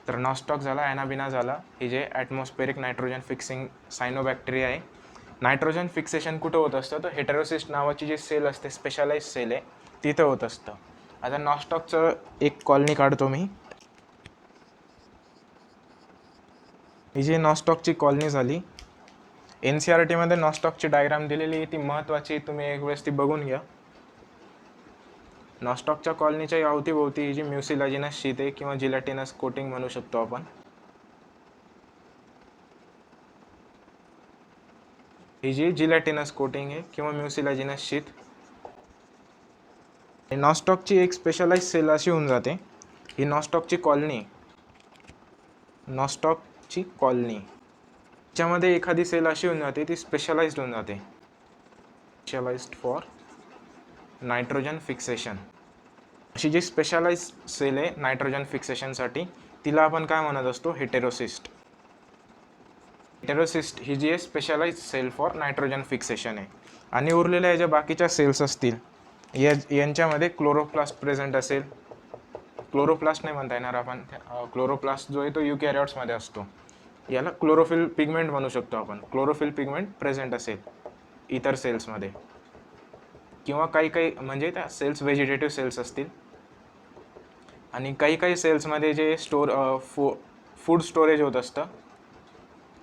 तर नॉस्टॉक झाला, ॲनाबिना झाला, हे जे ॲटमॉस्फेरिक नायट्रोजन फिक्सिंग सायनोबॅक्टेरिया आहे. नायट्रोजन फिक्सेशन कुठं होत असतं? तर हेटेरोसिस्ट नावाची जी सेल असते, स्पेशलाइज सेल आहे, तिथं होत असतं. आता नॉस्टॉकचं एक कॉलनी काढतो मी. ही जी नॉस्टॉकची कॉलनी झाली, NCERT मध्ये नॉस्टॉकची डायग्राम दिलेली आहे, ती महत्त्वाची, तुम्ही एक वेळेस ती बघून घ्या. नॉस्टॉकच्या कॉलनीच्या अवतीभोवती ही जी म्युसिलाजिनस शीट आहे किंवा जिलॅटिनस कोटिंग म्हणू शकतो आपण. ही जी जिलॅटिनस कोटिंग आहे किंवा म्युसिलाजिनस शीट. नॉस्टॉकची एक स्पेशलाइज सेल अशी होऊन जाते. ही नॉस्टॉकची कॉलनी, नॉस्टॉकची कॉलनी त्याच्यामध्ये एखादी सेल अशी होऊन जाते, ती स्पेशलाइज्ड होऊन जाते, स्पेशलाइज्ड फॉर नायट्रोजन फिक्सेशन. अशी जी स्पेशलाइज सेल आहे नायट्रोजन फिक्सेशनसाठी, तिला आपण काय म्हणत असतो? हेटेरोसिस्ट. हेटेरोसिस्ट ही जी आहे specialise cell for nitrogen fixation आहे. आणि उरलेल्या ज्या बाकीच्या सेल्स असतील यांच्यामध्ये क्लोरोप्लास्ट प्रेझेंट असेल. क्लोरोप्लास्ट नाही म्हणता येणार आपण, क्लोरोप्लास्ट जो आहे तो युकॅरियोट्समध्ये असतो. याला क्लोरोफिल पिगमेंट म्हणू शकतो आपण. क्लोरोफिल पिगमेंट प्रेझेंट असेल इतर सेल्समध्ये, किंवा काही म्हणजे त्या सेल्स व्हेजिटेटिव्ह सेल्स असतील. आणि काही सेल्समध्ये जे फूड स्टोरेज होत असतं,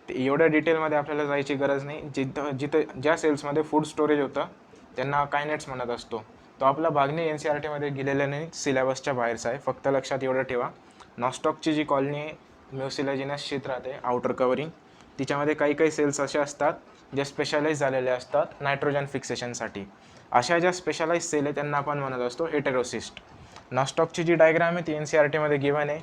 एवढ्या डिटेलमध्ये आपल्याला जायची गरज नाही. जिथं ज्या सेल्समध्ये फूड स्टोरेज होतं त्यांना कायनेट्स म्हणत असतो. तो आपला भागने NCERT मध्ये गेलेला नाही, सिलेबसच्या बाहेरचा आहे. फक्त लक्षात एवढं ठेवा, नॉस्टॉकची जी कॉलनी आहे, म्युसिलाजिनस शीट राहते आउटर कवरिंग, तिच्यामध्ये काही सेल्स अशा असतात ज्या स्पेशलाइज झालेल्या असतात नायट्रोजन फिक्सेशनसाठी. अशा ज्या स्पेशलाइज सेल आहे त्यांना आपण म्हणत असतो हेटेरोसिस्ट. नॉस्टॉकची जी डायग्राम आहे ती NCERT मध्ये गिवन आहे.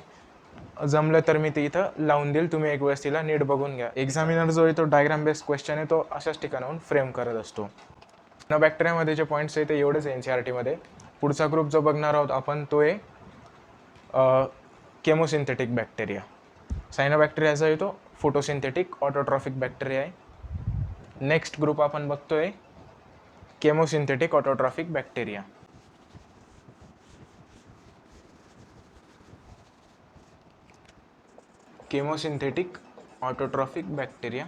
जमलं तर मी ती इथं लावून देईल, तुम्ही एक वेळेस तिला नीट बघून घ्या. एक्झामिनर जो आहे तो डायग्राम बेस्ड क्वेश्चन आहे, तो अशाच ठिकाणाहून फ्रेम करत असतो. सायनोबॅक्टेरियामध्ये जे पॉईंट्स आहे ते एवढेच NCERT मध्ये. पुढचा ग्रुप जो बघणार आहोत आपण तो आहे केमोसिंथेटिक बॅक्टेरिया. सायनोबॅक्टेरियाचा आहे तो फोटोसिंथेटिक ऑटोट्रॉफिक बॅक्टेरिया आहे. नेक्स्ट ग्रुप आपण बघतोय chemosynthetic autotrophic bacteria. Chemosynthetic autotrophic bacteria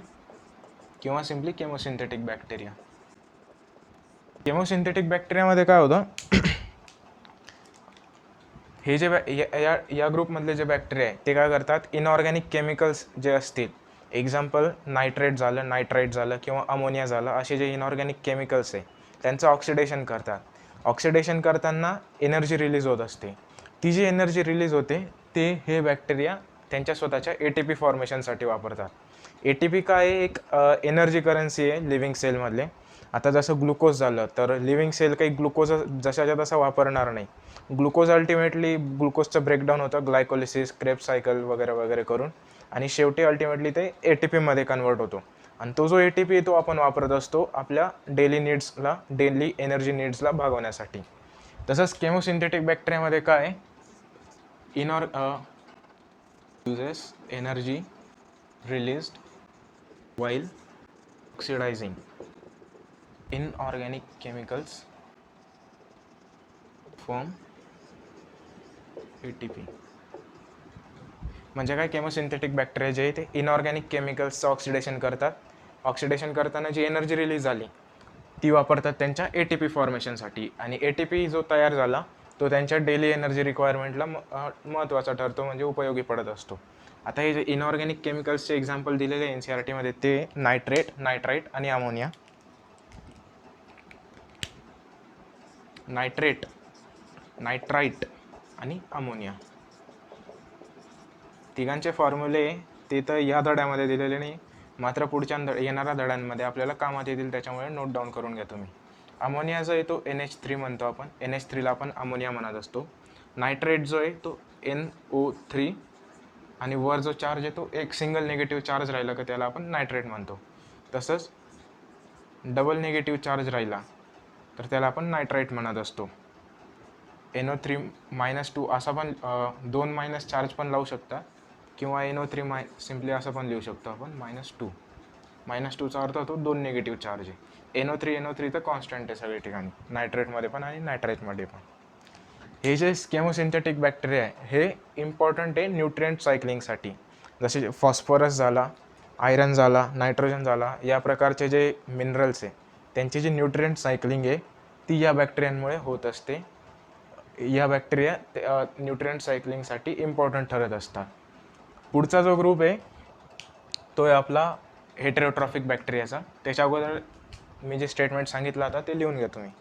किंवा सिम्पली केमोसिंथेटिक बॅक्टेरिया. केमोसिंथेटिक बॅक्टेरियामध्ये काय होतं, हे जे या ग्रुपमधले जे बॅक्टेरिया आहे ते काय करतात, इनऑर्गॅनिक केमिकल्स जे असतील, एक्झाम्पल नायट्रेट झालं, नायट्राईट झालं किंवा अमोनिया झालं, असे जे इनऑर्गॅनिक केमिकल्स आहे त्यांचं ऑक्सिडेशन करतात. ऑक्सिडेशन करताना एनर्जी रिलीज होत असते. ती जी एनर्जी रिलीज होते ते हे बॅक्टेरिया त्यांच्या स्वतःच्या ATP फॉर्मेशनसाठी वापरतात. ATP काय आहे? एक एनर्जी करन्सी आहे लिव्हिंग सेलमधले. आता जसं ग्लुकोज झालं तर लिव्हिंग सेल काही ग्लुकोज जशाच्या तसा वापरणार नाही. ग्लुकोज अल्टिमेटली ग्लुकोजचं ब्रेकडाऊन होतं ग्लायकोलिसिस, क्रेब्स सायकल वगैरे वगैरे करून, आणि शेवटी अल्टिमेटली ते ATP मध्ये कन्वर्ट होतो. आणि तो जो ATP आहे तो आपण वापरत असतो आपल्या डेली एनर्जी नीड्सला भागवण्यासाठी. तसंच केमोसिंथेटिक बॅक्टेरियामध्ये काय uses energy released while oxidizing inorganic chemicals form ATP. म्हणजे काय, केमोसिंथेटिक बॅक्टेरिया जे आहे ते इनऑर्गॅनिक केमिकल्सचं ऑक्सिडेशन करतात. ऑक्सिडेशन करताना जी एनर्जी रिलीज झाली ती वापरतात त्यांच्या ATP फॉर्मेशनसाठी. आणि ATP जो तयार झाला तो त्यांच्या डेली एनर्जी रिक्वायरमेंटला महत्त्वाचा ठरतो, म्हणजे उपयोगी पडत असतो. आता हे जे इनऑर्गॅनिक केमिकल्सचे एक्झाम्पल दिलेले NCERT मध्ये ते नायट्रेट, नायट्राईट आणि अमोनिया. नायट्रेट, नायट्राईट आणि अमोनिया. तिघांचे फॉर्म्युले ते तर या धड्यामध्ये दिलेले नाही, मात्र पुढच्या येणाऱ्या धड्यांमध्ये आपल्याला कामात येतील, त्याच्यामुळे नोट डाऊन करून घ्या तुम्ही. अमोनिया जो आहे तो NH3 म्हणतो आपण, NH3ला आपण अमोनिया म्हणत असतो. नायट्रेट जो आहे तो NO3, आणि वर जो चार्ज आहे तो एक सिंगल निगेटिव्ह चार्ज राहिला का त्याला आपण नायट्रेट म्हणतो. तसंच डबल निगेटिव्ह चार्ज राहिला तर त्याला आपण नायट्राईट म्हणत असतो. NO3-2 असा पण 2 मायनस चार्ज पण लावू शकता, किंवा NO3- सिम्पली असं पण लिहू शकतो आपण -2. -2चा अर्थ होतो 2 निगेटिव्ह चार्ज आहे. NO3 तर कॉन्स्टंट आहे सगळ्या ठिकाणी, नायट्रेटमध्ये पण आणि नायट्राईटमध्ये पण. हे जे केमोसिंथेटिक बॅक्टेरिया आहे हे इम्पॉर्टंट आहे न्यूट्रिएंट सायकलिंगसाठी. जसे फॉस्फरस झाला, आयरन झाला, नायट्रोजन झाला, या प्रकारचे जे मिनरल्स आहे त्यांची जी न्यूट्रिएंट सायकलिंग आहे ती या बॅक्टेरियांमुळे होत असते. या बॅक्टेरिया न्यूट्रिएंट सायकलिंगसाठी इम्पॉर्टंट ठरत असतात. पुढचा जो ग्रुप आहे तो आहे आपला हेटेरोट्रॉफिक बॅक्टेरियाचा. त्याच्या अगोदर मी जे स्टेटमेंट सांगितलं आता ते लिहून घ्या तुम्ही.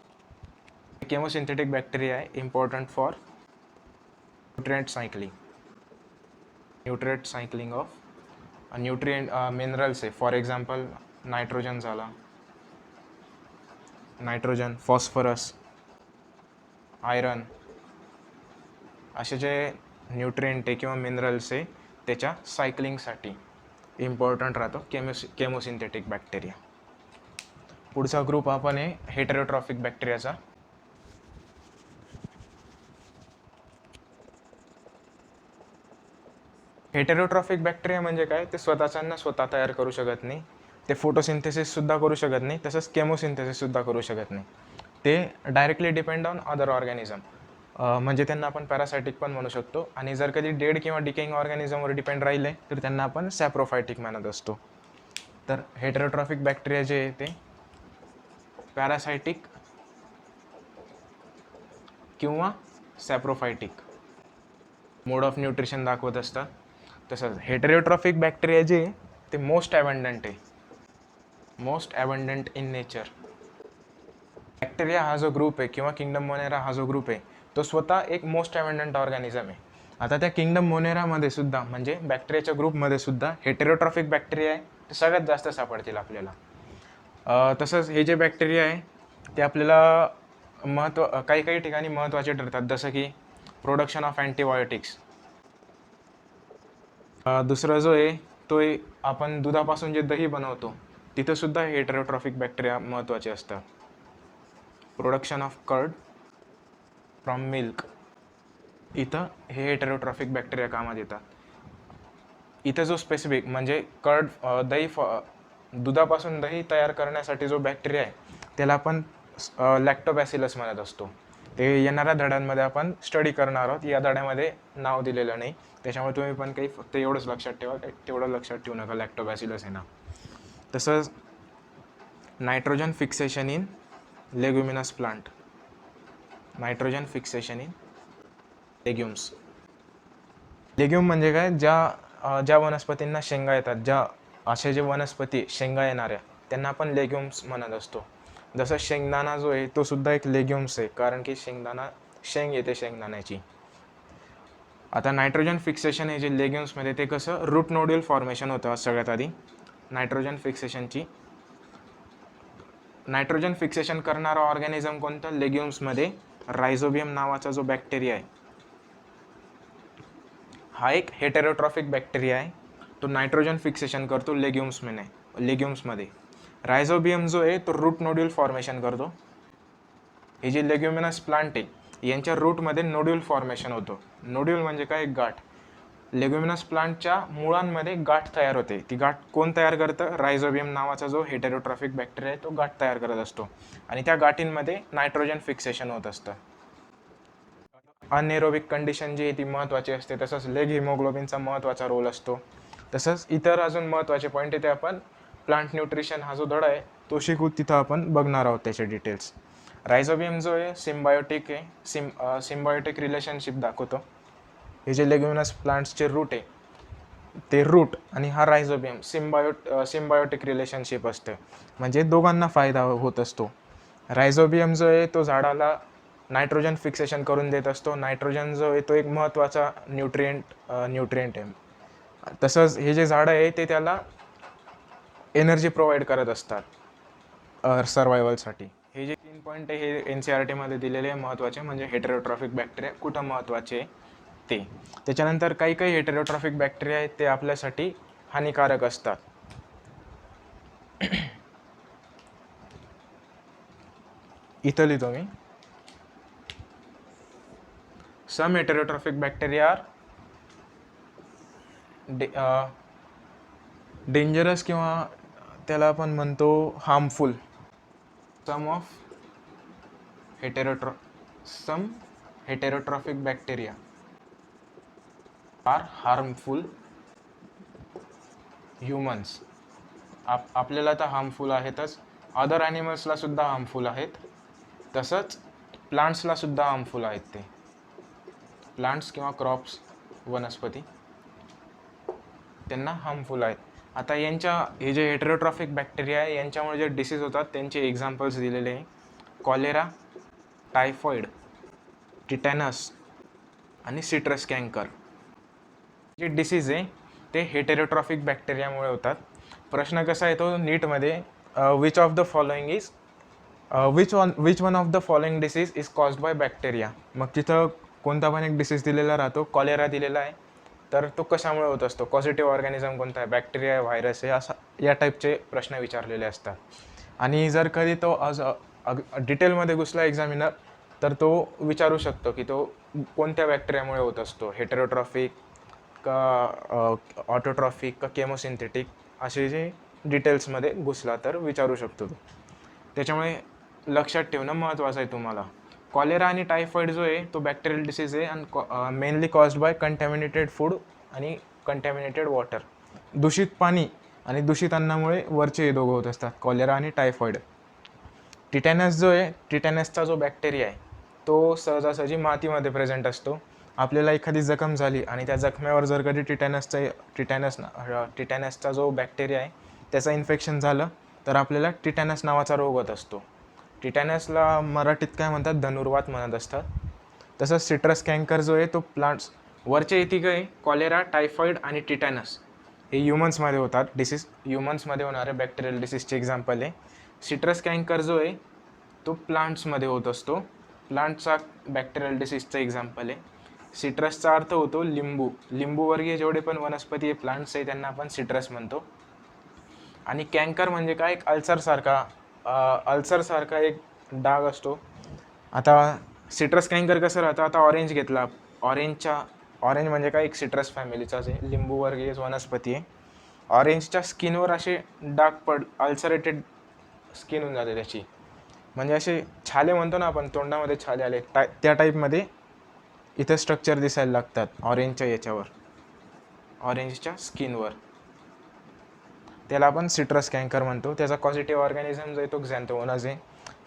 केमोसिंथेटिक बॅक्टेरिया आहे important for nutrient cycling of nutrient minerals आहे. फॉर एक्झाम्पल नायट्रोजन झाला, नायट्रोजन, फॉस्फरस, आयरन, असे जे न्यूट्रिएंट आहे किंवा मिनरल्स आहे त्याच्या सायकलिंगसाठी इम्पॉर्टंट राहतो केमोसिंथेटिक बॅक्टेरिया. पुढचा ग्रुप आपण आहे हेटेरोट्रॉफिक बॅक्टेरियाचा. हेटेरोट्रॉफिक बॅक्टेरिया म्हणजे काय, ते स्वतःच्यांना स्वतः तयार करू शकत नाही, ते फोटोसिंथेसिससुद्धा करू शकत नाही, तसंच केमोसिंथेसिससुद्धा करू शकत नाही. ते directly depend on other organism, म्हणजे त्यांना आपण पॅरासायटिक पण म्हणू शकतो. आणि जर कधी डेड किंवा डिकेइंग ऑर्गॅनिझमवर डिपेंड राहिले तर त्यांना आपण सॅप्रोफायटिक म्हणत असतो. तर हेटेरोट्रॉफिक बॅक्टेरिया जे आहे ते पॅरासायटिक किंवा सॅप्रोफायटिक मोड ऑफ न्यूट्रिशन दाखवत असतात. तसंच हेटेरोट्रॉफिक बॅक्टेरिया जे आहे ते मोस्ट ॲबंडंट आहे, मोस्ट ॲबंडंट इन नेचर. बॅक्टेरिया हा जो ग्रुप आहे किंवा किंगडम मोनेरा हा जो ग्रुप आहे तो स्वतः एक मोस्ट ॲबंडंट ऑर्गॅनिझम आहे. आता त्या किंगडम मोनेरामध्ये सुद्धा म्हणजे बॅक्टेरियाच्या ग्रुपमध्ये सुद्धा हेटेरोट्रॉफिक बॅक्टेरिया आहे ते सगळ्यात जास्त सापडतील आपल्याला. तसंच हे जे बॅक्टेरिया आहे ते आपल्याला काही काही ठिकाणी महत्त्वाचे ठरतात, जसं की प्रोडक्शन ऑफ अँटीबायोटिक्स. दुसरा जो आहे तो आपण दुधापासून जे दही बनवतो तिथंसुद्धा हेटेरोट्रॉफिक बॅक्टेरिया महत्त्वाचे असतात. Production of curd from milk, इथं हे हेटेरोट्रॉफिक बॅक्टेरिया कामात येतात. इथं जो स्पेसिफिक म्हणजे दुधापासून दही तयार करण्यासाठी जो बॅक्टेरिया आहे त्याला आपण लॅक्टोबॅसिलस म्हणत असतो. ते येणाऱ्या धड्यांमध्ये आपण स्टडी करणार आहोत, या धड्यामध्ये नाव दिलेलं नाही, त्याच्यामुळे तुम्ही पण काही फक्त एवढंच लक्षात ठेवा, तेवढं लक्षात ठेवू नका लॅक्टोबॅसिलस आहे ना. तसंच nitrogen fixation in leguminous plant, nitrogen fixation in legumes. Legume म्हणजे काय, ज्या वनस्पतींना शेंगा येतात, असे जे वनस्पती शेंगा येणाऱ्या त्यांना आपण लेग्युम्स म्हणत असतो. जसं शेंगदाणा जो आहे तो सुद्धा एक लेग्युम्स आहे, कारण की शेंग येते शेंगदाण्याची. आता नायट्रोजन फिक्सेशन हे जे लेग्युम्समध्ये ते कसं रूट नोड्यूल फॉर्मेशन होतं. सगळ्यात आधी नायट्रोजन फिक्सेशन करणारा ऑर्गॅनिझम कोणतं लेग्युम्समध्ये, रायझोबियम नावाचा जो बॅक्टेरिया आहे हा एक हेटेरोट्रॉफिक बॅक्टेरिया आहे. तो नायट्रोजन फिक्सेशन करतो लेग्युम्समध्ये. रायझोबियम जो आहे तो रूट नोड्यूल फॉर्मेशन करतो. हे जे लेग्युमिनस प्लांट आहे यांच्या रूटमध्ये नोड्यूल फॉर्मेशन होतं. नोड्यूल म्हणजे काय, एक गाठ. लेग्युमिनस प्लांटच्या मुळांमध्ये गाठ तयार होते. ती गाठ कोण तयार करतं, रायझोबियम नावाचा जो हेटेरोट्रॉफिक बॅक्टेरिया आहे तो गाठ तयार करत असतो, आणि त्या गाठींमध्ये नायट्रोजन फिक्सेशन होत असतं. अनएरोबिक कंडिशन जी आहे ती महत्त्वाची असते, तसंच लेग हिमोग्लोबिनचा महत्त्वाचा रोल असतो. तसंच इतर अजून महत्त्वाचे पॉईंट आहे ते आपण प्लांट न्यूट्रिशन हा जो धडा आहे तो शिकू, तिथं आपण बघणार आहोत त्याचे डिटेल्स. रायझोबियम जो आहे सिम्बायोटिक आहे, सिम्बायोटिक रिलेशनशिप दाखवतो. हे जे लेग्युमिनस प्लांट्सचे रूट आहे ते रूट आणि हा रायझोबियम सिम्बायोटिक रिलेशनशिप असतं, म्हणजे दोघांना फायदा होत असतो. रायझोबियम जो आहे तो झाडाला नायट्रोजन फिक्सेशन करून देत असतो. नायट्रोजन जो आहे तो एक महत्त्वाचा न्यूट्रिएंट आहे. तसंच हे जे झाडं आहे ते त्याला एनर्जी प्रोव्हाइड करत असतात सर्वायवलसाठी. हे जे 3 पॉईंट आहे हे NCERTमध्ये दिलेले महत्त्वाचे, म्हणजे हेटेरोट्रॉफिक बॅक्टेरिया कुठं महत्त्वाचे ते. त्याच्यानंतर काही काही हेटेरोट्रॉफिक बॅक्टेरिया आहेत ते आपल्यासाठी हानिकारक असतात. इथं लिहितो मी. Some heterotrophic bacteria are dangerous किंवा त्याला आपण म्हणतो harmful. Some heterotrophic bacteria are harmful humans. आपल्याला तर हार्मफुल आहेतच, अदर ॲनिमल्सला सुद्धा हार्मफुल आहेत. तसंच प्लांट्सला सुद्धा हार्मफुल आहेत. ते प्लांट्स किंवा क्रॉप्स, वनस्पती, त्यांना हार्मफुल आहेत. आता हे जे हेटेरोट्रॉफिक बॅक्टेरिया आहे यांच्यामुळे जे डिसीज होतात त्यांचे एक्झाम्पल्स दिलेले आहे. कॉलेरा, टायफॉइड, टिटॅनस आणि सिट्रस कॅन्कर. जे डिसीज आहे ते हेटेरोट्रॉफिक बॅक्टेरियामुळे होतात. प्रश्न कसा येतो नीटमध्ये, which one of the following disease is caused by bacteria. मग तिथं कोणता पण एक डिसीज दिलेला राहतो. कॉलेरा दिलेला आहे तर तो कशामुळे होत असतो, पॉझिटिव्ह ऑर्गॅनिझम कोणता आहे, बॅक्टेरिया आहे, व्हायरस आहे, असा या टाईपचे प्रश्न विचारलेले असतात. आणि जर कधी तो डिटेलमध्ये घुसला एक्झामिनर तर तो विचारू शकतो की तो कोणत्या बॅक्टेरियामुळे होत असतो, हेटेरोट्रॉफिक का ऑटोट्रॉफिक का केमोसिंथेटिक, असे जे डिटेल्समध्ये घुसला तर विचारू शकतो तो. त्याच्यामुळे लक्षात ठेवणं महत्त्वाचं आहे तुम्हाला. कॉलेरा आणि टायफॉइड जो आहे तो बॅक्टेरियल डिसीज आहे आणि mainly caused by contaminated food आणि कंटॅमिनेटेड वॉटर. दूषित पाणी आणि दूषित अन्नामुळे वरचे हे दोघं होत असतात, कॉलेरा आणि टायफॉइड. टिटॅनस जो आहे, टिटॅनसचा जो बॅक्टेरिया आहे तो सहजासहजी मातीमध्ये प्रेझेंट असतो. आपल्याला एखादी जखम झाली आणि त्या जखमेवर जर कधी टिटॅनसचा जो बॅक्टेरिया आहे त्याचं इन्फेक्शन झालं तर आपल्याला टिटॅनस नावाचा रोग होत असतो. टिटॅनसला मराठीत काय म्हणतात, धनुर्वात म्हणत असतात. तसंच सिट्रस कॅन्कर जो आहे तो प्लांट्स, वरचे तिघं आहे कॉलेरा, टायफॉइड आणि टिटॅनस, हे ह्युमन्समध्ये होतात डिसीज. ह्युमन्समध्ये होणारे बॅक्टेरियल डिसीजचे एक्झाम्पल आहे. सिट्रस कॅन्कर जो आहे तो प्लांट्समध्ये होत असतो, प्लांटचा बॅक्टेरियल डिसीजचं एक्झाम्पल आहे. सिट्रसचा अर्थ होतो लिंबू. लिंबूवर्गीय जेवढे पण वनस्पती आहे, प्लांट्स आहे, त्यांना आपण सिट्रस म्हणतो. आणि कॅन्कर म्हणजे काय, एक अल्सरसारखा एक डाग असतो. आता सिट्रस कॅन्कर कसं राहतं, आता ऑरेंज घेतला, ऑरेंज म्हणजे काय, एक सिट्रस फॅमिलीचाच आहे, लिंबूवर्गीय वनस्पती आहे. ऑरेंजच्या स्किनवर असे डाग अल्सरेटेड स्किन होऊन जाते त्याची, म्हणजे असे छाले म्हणतो ना आपण, तोंडामध्ये छाले आले त्या टाईपमध्ये इथं स्ट्रक्चर दिसायला लागतात ऑरेंजच्या याच्यावर, ऑरेंजच्या स्किनवर. त्याला आपण सिट्रस कॅन्कर म्हणतो. त्याचा पॉझिटिव्ह ऑर्गॅनिझम जो आहे तो झॅन्थोमोनाज आहे.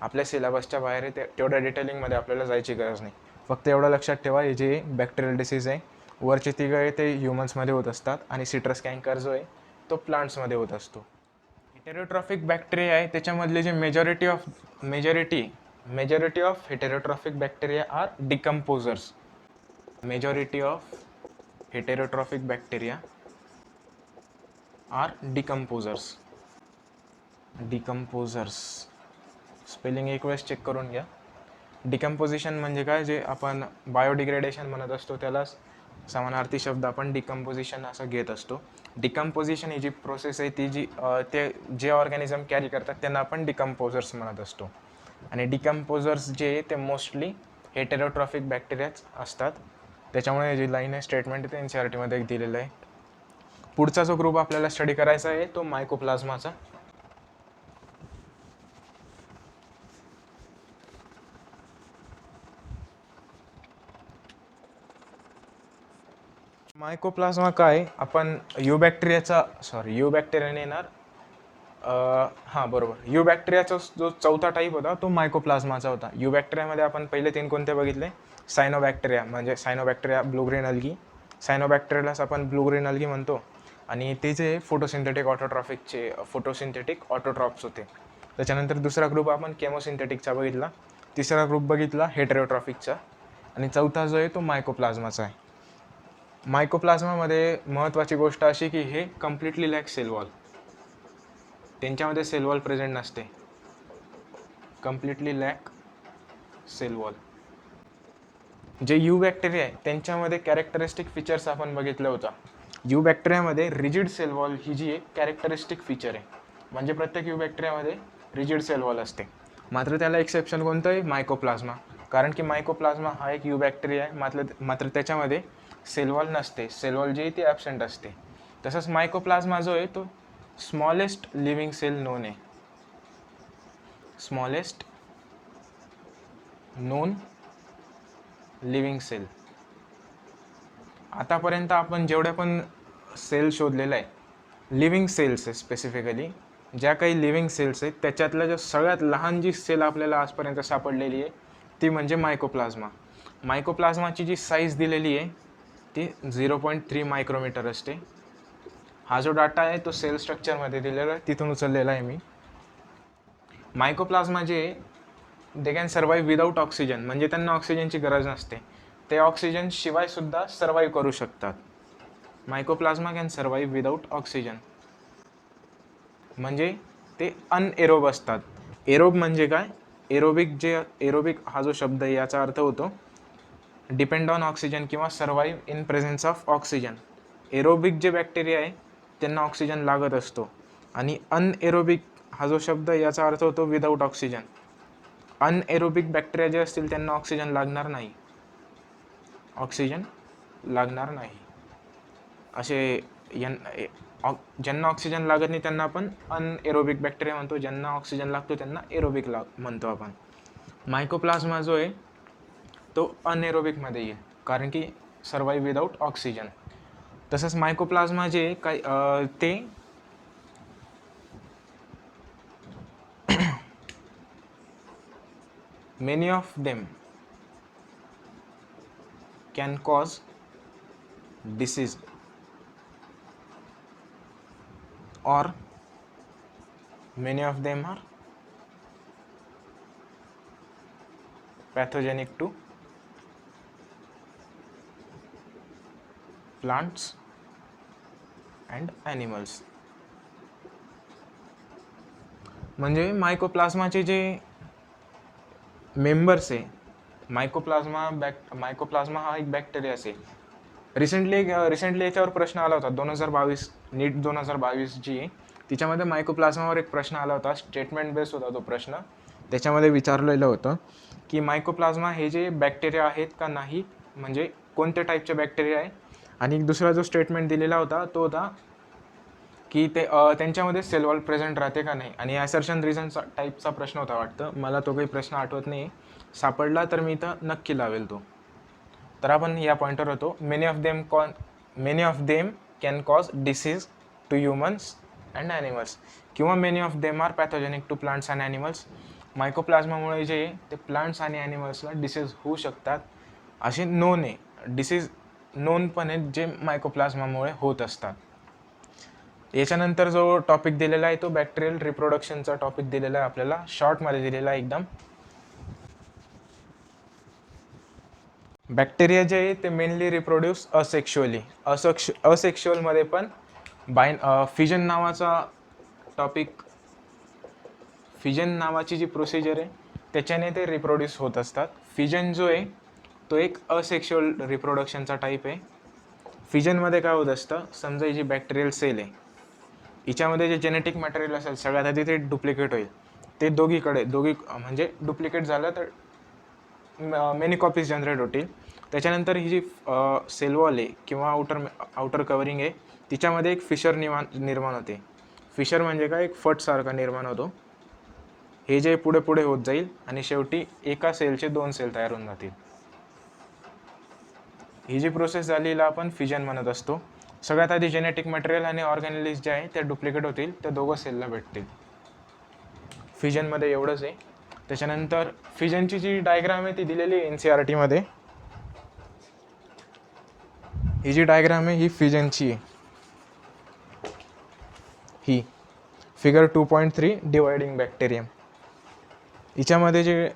आपल्या सिलेबसच्या बाहेर आहे, तेवढ्या डिटेलिंगमध्ये आपल्याला जायची गरज नाही. फक्त एवढं लक्षात ठेवा, हे जे बॅक्टेरियल डिसीज आहे वरचे तिघं आहे ते ह्युमन्समध्ये होत असतात आणि सिट्रस कॅन्कर जो आहे तो प्लांट्समध्ये होत असतो. हेटेरोट्रॉफिक बॅक्टेरिया आहे त्याच्यामधले जे majority of heterotrophic bacteria are decomposers. Majority of heterotrophic bacteria are decomposers. Spelling एक वेळेस चेक करून घ्या. डिकम्पोजिशन म्हणजे काय, जे आपण बायोडिग्रेडेशन म्हणत असतो त्यालाच समानार्थी शब्द आपण डिकम्पोजिशन असं घेत असतो. डिकम्पोजिशन ही जी प्रोसेस आहे ती ते जे ऑर्गॅनिझम कॅरी करतात त्यांना आपण डिकम्पोजर्स म्हणत असतो. आणि डिकम्पोजर्स जे ते मोस्टली हेटेरोट्रॉफिक बॅक्टेरियाच असतात. त्याच्यामुळे जी लाईन आहे स्टेटमेंट ते NCERTमध्ये दिलेलं आहे. पुढचा जो ग्रुप आपल्याला स्टडी करायचा आहे तो मायकोप्लाझ्माचा. मायकोप्लाझ्मा काय, आपण यू बॅक्टेरियाने येणार, यू बॅक्टेरियाचा जो चौथा टाईप होता तो मायकोप्लाझ्माचा होता. यू बॅक्टेरियामध्ये आपण पहिले 3 कोणते बघितले, सायनोबॅक्टेरिया म्हणजे सायनोबॅक्टेरिया ब्लू ग्रीन अल्गी, सायनोबॅक्टेरियालाच आपण ब्लू ग्रीन अल्गी म्हणतो. आणि ते जे फोटोसिंथेटिक ऑटोट्रॉप्स होते. त्याच्यानंतर दुसरा ग्रुप आपण केमोसिंथेटिकचा बघितला, तिसरा ग्रुप बघितला हेटेरोट्रॉफिकचा, आणि चौथा जो आहे तो मायकोप्लाझ्माचा आहे. मायकोप्लाझ्मामध्ये महत्त्वाची गोष्ट अशी की हे कम्प्लिटली लॅक सेल वॉल, त्यांच्यामध्ये सेल वॉल प्रेझेंट नसते, कम्प्लिटली लॅक सेल वॉल. जे यू बॅक्टेरिया आहे त्यांच्यामध्ये कॅरेक्टरिस्टिक फीचर्स आपण बघितलं होतं. यू बॅक्टेरियामध्ये रिजिड सेल वॉल ही जी एक कॅरेक्टरिस्टिक फीचर आहे, म्हणजे प्रत्येक यू बॅक्टेरियामध्ये रिजिड सेल वॉल असते. मात्र त्याला एक्सेप्शन कोणतं आहे? मायकोप्लाझ्मा. कारण की मायकोप्लाझ्मा हा एक यू बॅक्टेरिया आहे, मात्र त्याच्यामध्ये सेल वॉल नसते, सेल वॉल जी आहे ती ॲबसेंट असते. तसंच मायकोप्लाझ्मा जो आहे तो स्मॉलेस्ट लिव्हिंग सेल नोन आहे, स्मॉलेस्ट नोन लिव्हिंग सेल. आतापर्यंत आपण जेवढ्या पण सेल शोधलेलं आहे, लिव्हिंग सेल्स आहे स्पेसिफिकली, ज्या काही लिव्हिंग सेल्स आहेत त्याच्यातल्या जो सगळ्यात लहान जी सेल आपल्याला आजपर्यंत सापडलेली आहे ती म्हणजे मायकोप्लाझ्मा. मायकोप्लाझ्माची जी साईज दिलेली आहे ती 0.3 मायक्रोमीटर असते. हा जो डाटा आहे तो सेल स्ट्रक्चरमध्ये दिलेला आहे, तिथून उचललेला आहे मी. मायकोप्लाझ्मा जे they can survive without oxygen, म्हणजे त्यांना ऑक्सिजनची गरज नसते, ते ऑक्सिजन शिवाय सुद्धा सर्वाईव्ह करू शकतात. मायकोप्लाझ्मा कॅन सर्वाईव्ह विदाऊट ऑक्सिजन, म्हणजे ते अनएरोब असतात. एरोब म्हणजे काय? एरोबिक हा जो शब्द आहे याचा अर्थ होतो डिपेंड ऑन ऑक्सिजन किंवा survive in presence of oxygen. Aerobic जे बॅक्टेरिया आहे त्यांना ऑक्सिजन लागत असतो, आणि अनएरोबिक हा जो शब्द याचा अर्थ होतो विदाऊट ऑक्सिजन. अनएरोबिक बॅक्टेरिया जे असतील त्यांना ऑक्सिजन लागणार नाही, ऑक्सिजन लागणार नाही. असे ज्यांना ऑक्सिजन लागत नाही त्यांना आपण अनएरोबिक बॅक्टेरिया म्हणतो, ज्यांना ऑक्सिजन लागतो त्यांना एरोबिक म्हणतो आपण. मायकोप्लाझ्मा जो आहे तो अनएरोबिकमध्ये येईल, कारण की सर्वाईव्ह विदाऊट ऑक्सिजन. तसंच मायकोप्लाझ्मा जे काही ते many of them can cause disease or many of them are pathogenic to plants and animals. म्हणजे मायकोप्लाझ्माचे जे मेंबर्स आहे, मायकोप्लाझ्मा हा एक बॅक्टेरिया आहे. रिसेंटली याच्यावर प्रश्न आला होता 2022 नीट 2022 जी आहे तिच्यामध्ये मायकोप्लाझ्मावर एक प्रश्न आला होता, स्टेटमेंट बेस होता तो प्रश्न. त्याच्यामध्ये विचारलेलं होतं की मायकोप्लाझ्मा हे जे बॅक्टेरिया आहेत का नाही, म्हणजे कोणत्या टाईपचे बॅक्टेरिया आहे. आणि दुसरा जो स्टेटमेंट दिलेला होता तो होता की ते त्यांच्यामध्ये सेल वॉल प्रेझेंट राहते का नाही. आणि ॲसर्शन रिझन टाईपचा प्रश्न होता वाटतं, मला तो काही प्रश्न आठवत नाही, सापडला तर मी इथं नक्की लावेल तो. तर आपण या पॉईंटवर होतो. Many of them can cause disease to humans and animals, किंवा many of them are pathogenic to plants and animals. मायकोप्लाझ्मामुळे जे ते प्लांट्स आणि ॲनिमल्सला डिसीज होऊ शकतात असे नोन आहे, डिसीज नोन पण आहेत जे मायकोप्लाझ्मामुळे होत असतात. याच्यानंतर जो टॉपिक दिलेला आहे तो बॅक्टेरियल रिप्रोडक्शनचा टॉपिक दिलेला आहे आपल्याला, शॉर्टमध्ये दिलेला आहे एकदम. बॅक्टेरिया जे आहे ते मेनली रिप्रोड्यूस असेक्शुअली. असेक्शुअलमध्ये पण फिजन नावाचा टॉपिक, फिजन नावाची जी प्रोसिजर आहे त्याच्याने ते रिप्रोड्यूस होत असतात. फिजन जो आहे तो एक असेक्शुअल रिप्रोडक्शनचा टाईप आहे. फिजनमध्ये काय होत असतं, समजा ही जी बॅक्टेरियल सेल आहे हिच्यामध्ये जे जेनेटिक मटेरियल असेल सगळ्यात आधी ते डुप्लिकेट होईल. ते दोघी म्हणजे डुप्लिकेट झालं तर मेनी कॉपीज जनरेट होतील. त्याच्यानंतर ही जी सेल वॉल आहे किंवा आउटर कवरिंग आहे तिच्यामध्ये एक फिशर निर्माण होते. फिशर म्हणजे काय, एक फटसारखा निर्माण होतो. हे जे पुढे पुढे होत जाईल आणि शेवटी एका सेलचे 2 सेल तयार होऊन जातील. ही जी प्रोसेस झालेला आपण फिजन म्हणत असतो. सगळ्यात आधी जेनेटिक मटेरियल आणि ऑर्गॅनिलीज जे आहे ते डुप्लिकेट होतील, त्या दोघं सेलला भेटतील. फिजनमध्ये एवढंच आहे. त्याच्यानंतर फिजनची जी डायग्राम आहे ती दिलेली आहे NCERTमध्ये. ही जी डायग्राम आहे ही फिजनची आहे, ही फिगर 2.3 डिवायडिंग बॅक्टेरियम. हिच्यामध्ये जे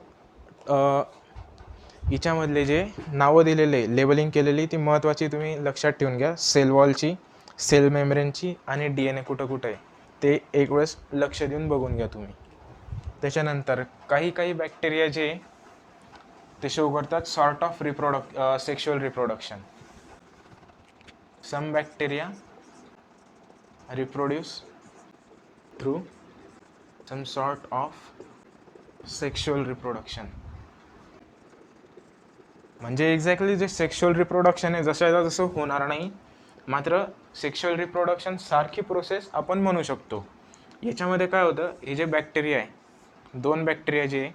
हिच्यामधले जे नावं दिलेले लेबलिंग केलेली ती महत्त्वाची तुम्ही लक्षात ठेवून घ्या. सेल वॉलची, सेल मेम्ब्रेनची आणि DNA कुठं कुठं आहे ते एक वेळेस लक्ष देऊन बघून घ्या तुम्ही. त्याच्यानंतर काही बॅक्टेरिया जे ते शो करतात sort of sexual reproduction. Some bacteria reproduce through some sort of sexual reproduction. म्हणजे एक्झॅक्टली जे सेक्शुअल रिप्रोडक्शन आहे जसं जसं होणार नाही, मात्र सेक्शुअल रिप्रोडक्शन सारखी प्रोसेस आपण म्हणू शकतो. याच्यामध्ये काय होतं, हे जे बॅक्टेरिया आहे, 2 बॅक्टेरिया जे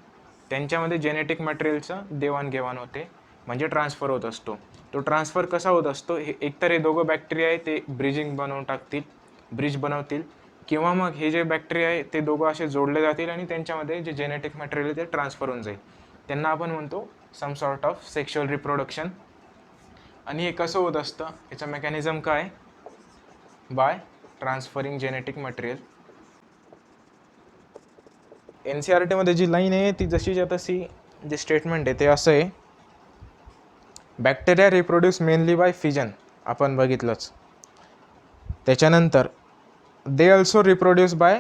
त्यांच्यामध्ये जेनेटिक मटेरियलचं देवाणघेवाण होते, म्हणजे ट्रान्सफर होत असतो. तो ट्रान्सफर कसा होत असतो, हे एकतर हे दोघं बॅक्टेरिया आहे ते ब्रिज बनवतील, किंवा मग हे जे बॅक्टेरिया आहे ते दोघं असे जोडले जातील आणि त्यांच्यामध्ये जे जेनेटिक मटेरियल आहे ते ट्रान्सफर होऊन जाईल. त्यांना आपण म्हणतो some sort of sexual reproduction. आणि हे कसं होत असतं, याचं मेकॅनिझम काय, बाय ट्रान्सफरिंग जेनेटिक मटेरियल. NCERTमध्ये जी लाईन आहे ती जशीच्या तशी जे स्टेटमेंट आहे ते असं आहे, bacteria reproduce mainly by fission, आपण बघितलंच. त्याच्यानंतर they also reproduce by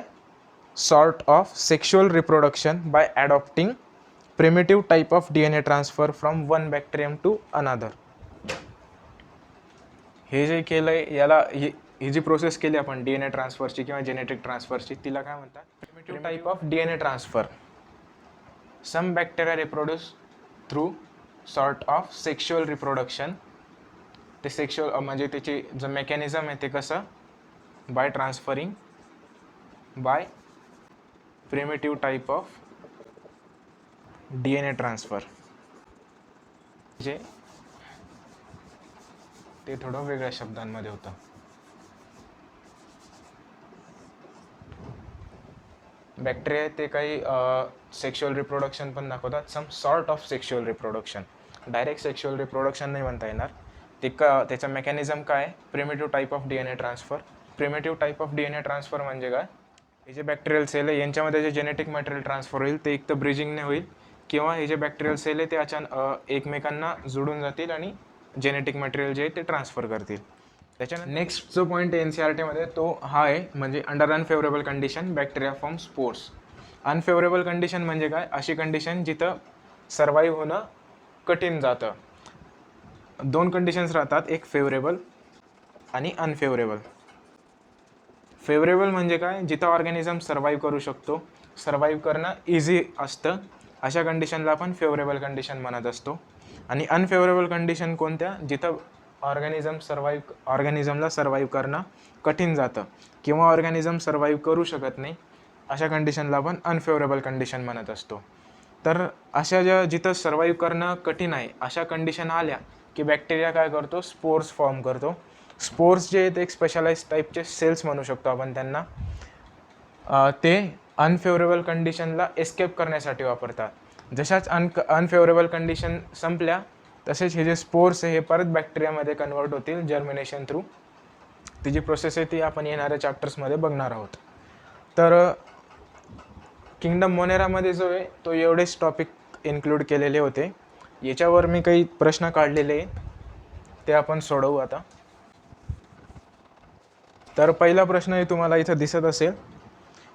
sort of sexual reproduction by adopting primitive type of DNA transfer from one bacterium to another. हे जे केलं आहे याला ही जी प्रोसेस केली आपण DNA ट्रान्सफरची किंवा जेनेटिक ट्रान्सफरची, तिला काय म्हणतात, primitive type of DNA transfer. Some bacteria reproduce through sort of sexual reproduction. ते सेक्शुअल म्हणजे त्याची जो मेकॅनिझम आहे ते कसं, by transferring by primitive type of DNA transfer. जे ते थोडं वेगळ्या शब्दांमध्ये होतं. बॅक्टेरिया ते काही सेक्शुअल रिप्रोडक्शन पण दाखवतात, some sort of sexual reproduction. Direct sexual reproduction नाही म्हणता येणार. ते त्याचं मेकॅनिझम काय, primitive type of DNA transfer. Primitive type of DNA transfer म्हणजे काय, हे जे बॅक्टेरियल सेल आहे यांच्यामध्ये जे जेनेटिक मटेरियल ट्रान्सफर होईल ते एक तर ब्रिजिंगने होईल, किंवा हे जे बॅक्टेरियल सेल आहे ते अचानक एकमेकांना जोडून जातील आणि जेनेटिक मटेरियल जे आहे ते ट्रान्सफर करतील. त्याच्यानंतर नेक्स्ट जो पॉईंट आहे NCERTमध्ये तो हा आहे, म्हणजे under unfavourable condition bacteria form spores. Unfavourable condition म्हणजे काय, अशी कंडिशन जिथं सर्वाईव्ह होणं कठीण जातं. 2 कंडिशन्स राहतात, एक फेवरेबल आणि अनफेवरेबल. फेवरेबल म्हणजे काय, जिथं ऑर्गॅनिझम सर्वाईव्ह करू शकतो, सर्वाईव्ह करणं इझी असतं, अशा कंडिशनला आपण फेवरेबल कंडिशन म्हणत असतो. आणि अनफेवरेबल कंडिशन कोणत्या, जिथं ऑर्गॅनिझमला सर्वाईव्ह करणं कठीण जातं किंवा ऑर्गॅनिझम सर्वाईव्ह करू शकत नाही, अशा कंडिशनला आपण अनफेवरेबल कंडिशन म्हणत असतो. तर अशा ज्या जिथं सर्वाईव्ह करणं कठीण आहे अशा कंडिशन आल्या की बॅक्टेरिया काय करतो, स्पोर्स फॉर्म करतो. स्पोर्स जे आहेत एक स्पेशलाइज टाईपचे सेल्स म्हणू शकतो आपण त्यांना. ते अनफेवरेबल कंडिशनला एस्केप करण्यासाठी वापरतात. जशाच अनफेवरेबल कंडिशन संपल्या तसेच हे जे स्पोर्स आहे हे परत बॅक्टेरियामध्ये कन्वर्ट होतील जर्मिनेशन थ्रू. ती जी प्रोसेस आहे ती आपण येणाऱ्या चॅप्टर्समध्ये बघणार आहोत. तर किंगडम मोनेरामध्ये जो आहे तो एवढेच टॉपिक इन्क्लूड केलेले होते. याच्यावर मी काही प्रश्न काढलेले ते आपण सोडवू आता. तर पहिला प्रश्न आहे तुम्हाला इथं दिसत असेल,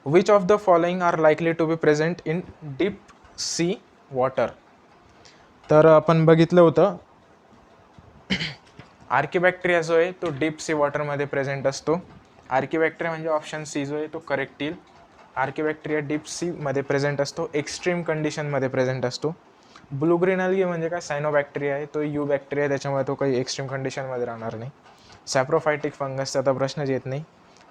which of the following are likely to be present in deep sea water. तर आपण बघितलं होतं आर्किबॅक्टेरिया जो आहे तो डीप सी वॉटरमध्ये प्रेझेंट असतो. आर्किबॅक्टेरिया म्हणजे ऑप्शन सी जो आहे तो करेक्ट येईल. आर्किबॅक्टेरिया डीप सीमध्ये प्रेझेंट असतो, एक्स्ट्रीम कंडिशनमध्ये प्रेझेंट असतो. ब्लू ग्रीन अल्गी म्हणजे काय, सायनोबॅक्टेरिया आहे, तो यू बॅक्टेरिया, त्याच्यामुळे तो काही एक्स्ट्रीम कंडिशनमध्ये राहणार नाही. सॅप्रोफायटिक फंगसचा तर प्रश्नच येत नाही.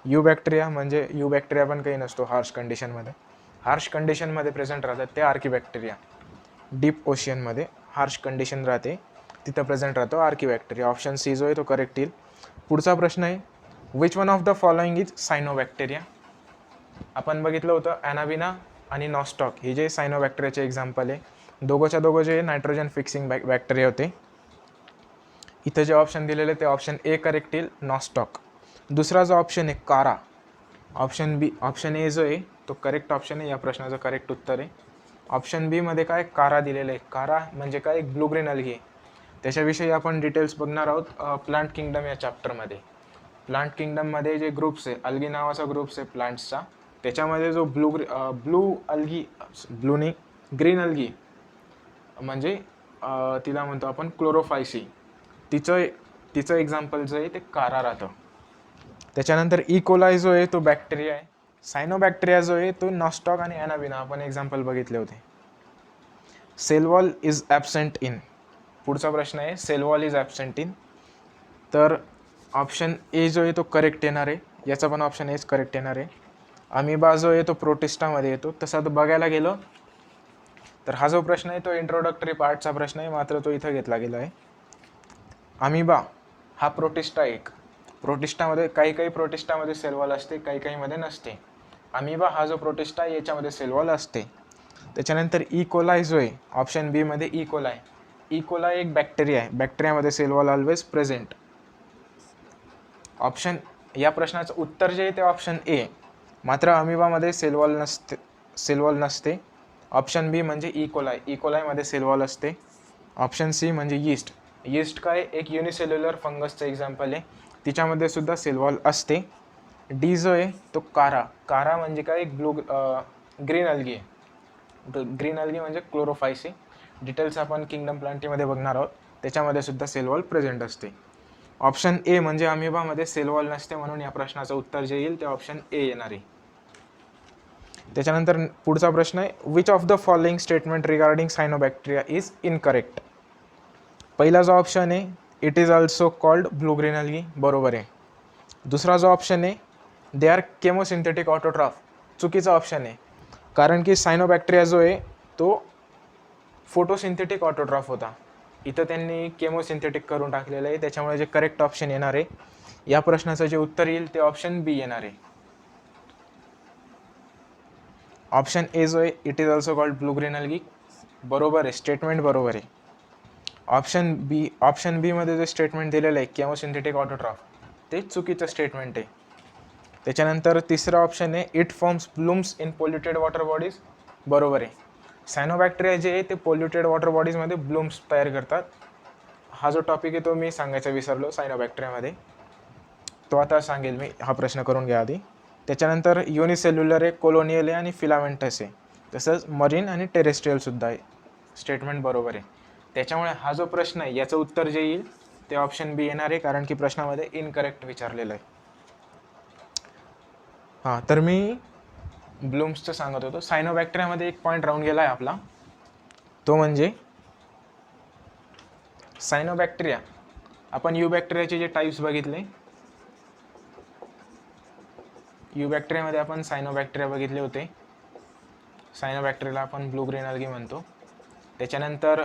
यू बॅक्टेरिया पण काही नसतो हार्श कंडिशनमध्ये. हार्श कंडिशनमध्ये प्रेझेंट राहतात ते आर्किबॅक्टेरिया. डीप ओशियनमध्ये हार्श कंडिशन राहते तिथं प्रेझेंट राहतो आर्किबॅक्टेरिया. ऑप्शन सी जो आहे तो करेक्ट येईल. पुढचा प्रश्न आहे, which one of the following is cyanobacteria. आपण बघितलं होतं ॲनाबिना आणि नॉस्टॉक हे जे सायनोबॅक्टेरियाचे एक्झाम्पल आहे. दोघं जे नायट्रोजन फिक्सिंग बॅक्टेरिया होते. इथं जे ऑप्शन दिलेले ते ऑप्शन ए करेक्ट येईल, नॉस्टॉक. दुसरा जो ऑप्शन आहे कारा, ऑप्शन ए जो आहे तो करेक्ट ऑप्शन आहे, या प्रश्नाचं करेक्ट उत्तर आहे ऑप्शन बी मध्ये काय कारा दिलेलं आहे. कारा म्हणजे काय, एक ब्लू ग्रीन अल्गी. त्याच्याविषयी आपण डिटेल्स बघणार आहोत प्लांट किंगडम या चॅप्टरमध्ये. प्लांट किंगडममध्ये जे ग्रुप्स आहे, अल्गी नावाचा ग्रुप्स आहे प्लांट्सचा, त्याच्यामध्ये जो ब्लू अल्गी, ब्लूनी ग्रीन अल्गी म्हणजे तिला म्हणतो आपण क्लोरोफायसी, तिचं एक्झाम्पल जो आहे ते कारा राहतं. त्याच्यानंतर इकोलाई जो आहे तो बॅक्टेरिया आहे. सायनोबॅक्टेरिया जो आहे तो नॉस्टॉक आणि ॲनाबिना आपण एक्झाम्पल बघितले होते. Cell wall is absent in. पुढचा प्रश्न आहे cell wall is absent in. तर ऑप्शन ए जो आहे तो करेक्ट येणार आहे. याचा पण ऑप्शन एच करेक्ट येणार आहे. अमिबा जो आहे तो प्रोटिस्टामध्ये येतो. तसा तर बघायला गेलो तर हा जो प्रश्न आहे तो इंट्रोडक्टरी पार्टचा प्रश्न आहे, मात्र तो इथं घेतला गेला आहे. अमिबा हा प्रोटिस्टा एक. प्रोटिस्टामध्ये काही प्रोटिस्टामध्ये सेलवॉल असते, काही नसते. अमिबा हा जो प्रोटिस्टा आहे याच्यामध्ये सेलवॉल असते. त्याच्यानंतर इकोलाई जो आहे ऑप्शन बी मध्ये इकोलाई. इकोलाई एक बॅक्टेरिया आहे. बॅक्टेरियामध्ये सेलवॉल ऑलवेज प्रेझेंट. ऑप्शन या प्रश्नाचं उत्तर जे आहे ते ऑप्शन ए. मात्र अमिबामध्ये सेलवॉल नसते. ऑप्शन बी म्हणजे इकोलाई. इकोलायमध्ये सेलवॉल असते. ऑप्शन सी म्हणजे यीस्ट. यीस्ट काय, एक युनिसेल्युलर फंगसचं एक्झाम्पल आहे, तिच्यामध्ये सुद्धा सेलवॉल असते. डी जो आहे तो कारा. कारा म्हणजे काय, एक ग्रीन अल्गी आहे. ग्रीन अल्गी म्हणजे क्लोरोफायसी. डिटेल्स आपण किंगडम प्लांटीमध्ये बघणार आहोत. त्याच्यामध्ये सुद्धा सेलवॉल प्रेझेंट असते. ऑप्शन ए म्हणजे अमिबामध्ये सेलवॉल नसते, म्हणून या प्रश्नाचं उत्तर जे येईल ते ऑप्शन ए येणार आहे. त्याच्यानंतर पुढचा प्रश्न आहे, which of the following statement regarding cyanobacteria is incorrect. पहिला जो ऑप्शन आहे it is also called blue green algae, बरोबर आहे. दुसरा जो ऑप्शन आहे दे आर केमोसिंथेटिक ऑटोट्रॉफ, चुकीचा ऑप्शन आहे. कारण की सायनोबॅक्टेरिया जो आहे तो फोटोसिंथेटिक ऑटोट्रॉफ होता. इथं त्यांनी केमोसिंथेटिक करून टाकलेलं आहे. त्याच्यामुळे जे करेक्ट ऑप्शन येणार आहे या प्रश्नाचं जे उत्तर येईल ते ऑप्शन बी येणार आहे. ऑप्शन ए जो आहे it is also called blue green algae, बरोबर आहे, स्टेटमेंट बरोबर आहे. ऑप्शन बी मध्ये जे स्टेटमेंट दिलेलं आहे केमोसिंथेटिक ऑटोट्रॉफ ते चुकीचं स्टेटमेंट आहे. त्याच्यानंतर तिसरा ऑप्शन आहे it forms blooms in polluted water bodies, बरोबर आहे. सायनोबॅक्टेरिया जे आहे ते पोल्युटेड वॉटर बॉडीजमध्ये ब्लूम्स तयार करतात. हा जो टॉपिक आहे तो मी सांगायचा विसरलो सायनोबॅक्टेरियामध्ये, तो आता सांगेल मी. हा प्रश्न करून घ्या आधी. त्याच्यानंतर युनिसेल्युलर आहे, कोलोनियल आहे आणि फिलामेंटस आहे. तसंच मरीन आणि टेरेस्ट्रियलसुद्धा आहे, स्टेटमेंट बरोबर आहे. त्याच्यामुळे हा जो प्रश्न आहे याचं उत्तर जे येईल ते ऑप्शन बी येणार आहे, कारण की प्रश्नामध्ये इनकरेक्ट विचारलेलं आहे. हां, तर मी ब्लूम्सचं सांगत होतो. सायनोबॅक्टेरियामध्ये एक पॉईंट राहून गेला आहे आपला, तो म्हणजे सायनोबॅक्टेरिया. आपण बॅक्टेरियाचे जे टाईप्स बघितले, बॅक्टेरियामध्ये आपण सायनोबॅक्टेरिया बघितले होते. सायनोबॅक्टेरियाला आपण ब्लू ग्रीन अल्गी म्हणतो. त्याच्यानंतर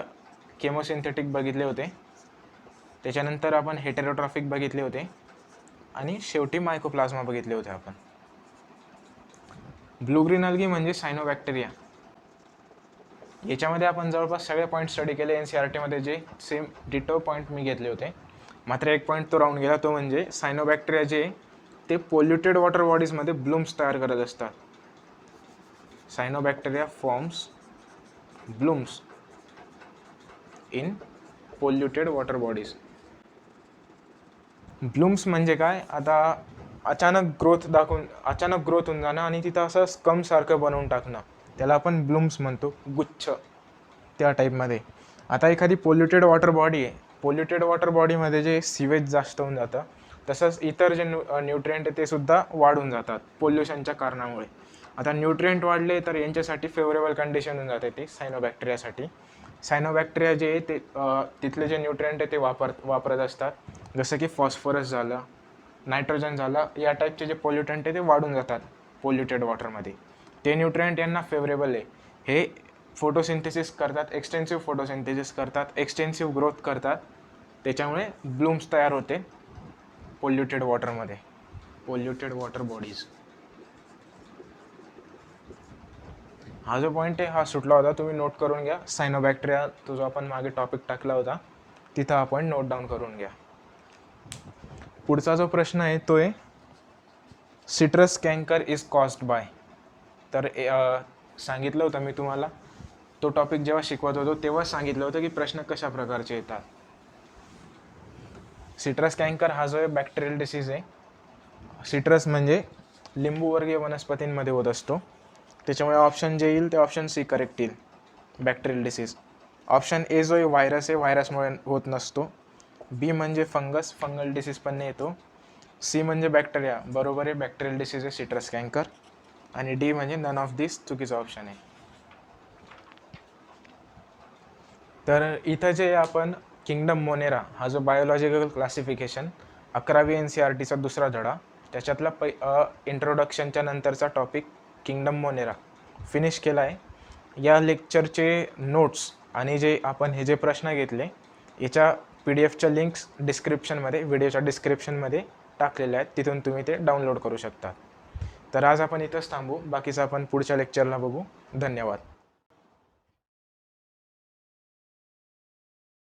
केमोसिंथेटिक बघितले होते. त्याच्यानंतर आपण हेटेरोट्रॉफिक बघितले होते आणि शेवटी मायकोप्लाझ्मा बघितले होते आपण. ब्लू ग्रीन अल्गी म्हणजे सायनोबॅक्टेरिया. याच्यामध्ये आपण जवळपास सगळे पॉईंट स्टडी केले NCERT जे सेम डिटो पॉईंट मी घेतले होते. मात्र एक पॉईंट तो राहून गेला, तो म्हणजे सायनोबॅक्टेरिया जे ते पोल्युटेड वॉटर बॉडीजमध्ये ब्लूम्स तयार करत असतात. Cyanobacteria forms blooms in polluted water bodies. Blooms म्हणजे काय, आता अचानक ग्रोथ होऊन जाणं आणि तिथं असं स्कमसारखं बनवून टाकणं, त्याला आपण ब्लूम्स म्हणतो, गुच्छ त्या टाईपमध्ये. आता एखादी पोल्युटेड वॉटर बॉडी आहे, पोल्युटेड वॉटर बॉडीमध्ये जे सिवेज जास्त होऊन जातं, तसंच इतर जे न्यूट्रिएंट आहे ते सुद्धा वाढून जातात पोल्युशनच्या कारणामुळे. आता न्यूट्रिएंट वाढले तर यांच्यासाठी फेवरेबल कंडिशन होऊन जाते ते सायनोबॅक्टेरियासाठी. सायनोबॅक्टेरिया जे आहे ते तिथले जे न्यूट्रिएंट आहे ते वापरत असतात. जसं की फॉस्फरस झालं, नायट्रोजन झालं, या टाईपचे जे पोल्युटंट आहे ते वाढून जातात पोल्युटेड वॉटरमध्ये. ते न्यूट्रिएंट यांना फेवरेबल आहे. हे फोटोसिंथेसिस करतात, एक्सटेन्सिव्ह फोटोसिंथेसिस करतात, एक्सटेन्सिव्ह ग्रोथ करतात. त्याच्यामुळे ब्लूम्स तयार होते पोल्युटेड वॉटरमध्ये, पोल्युटेड वॉटर बॉडीज. हा जो पॉईंट आहे हा सुटला होता, तुम्ही नोट करून घ्या. सायनोबॅक्टेरिया तो जो आपण मागे टॉपिक टाकला होता तिथं आपण नोट डाऊन करून घ्या. पुढचा जो प्रश्न आहे तो आहे citrus canker is caused bye. तर सांगितलं होतं मी तुम्हाला तो टॉपिक जेव्हा शिकवत होतो तेव्हा सांगितलं होतं की प्रश्न कशा प्रकारचे येतात. सिट्रस कॅन्कर हा जो आहे बॅक्टेरियल डिसीज आहे. सिट्रस म्हणजे लिंबूवर्गीय वनस्पतींमध्ये होत असतो. त्याच्यामुळे ऑप्शन जे येईल ते ऑप्शन सी करेक्ट येईल, बॅक्टेरियल डिसीज. ऑप्शन ए जो आहे व्हायरस आहे, व्हायरसमुळे होत नसतो. बी म्हणजे फंगस, फंगल डिसीज पण नाही येतो. सी म्हणजे बॅक्टेरिया, बरोबर आहे, बॅक्टेरियल डिसीज आहे सिट्रस कॅन्कर. आणि डी म्हणजे नन ऑफ दिस चुकीचं ऑप्शन आहे. तर इथं जे आपण किंगडम मोनेरा हा जो बायोलॉजिकल क्लासिफिकेशन 11वी NCERTचा दुसरा धडा, त्याच्यातला इंट्रोडक्शनच्या नंतरचा टॉपिक किंगडम मोनेरा फिनिश केला आहे. या लेक्चरचे नोट्स आणि जे आपण हे जे प्रश्न घेतले याच्या PDF लिंक्स डिस्क्रिप्शनमध्ये, व्हिडिओच्या डिस्क्रिप्शनमध्ये टाकलेल्या आहेत, तिथून तुम्ही ते डाउनलोड करू शकता. तर आज आपण इथंच थांबू, बाकीचं आपण पुढच्या लेक्चरला बघू. धन्यवाद.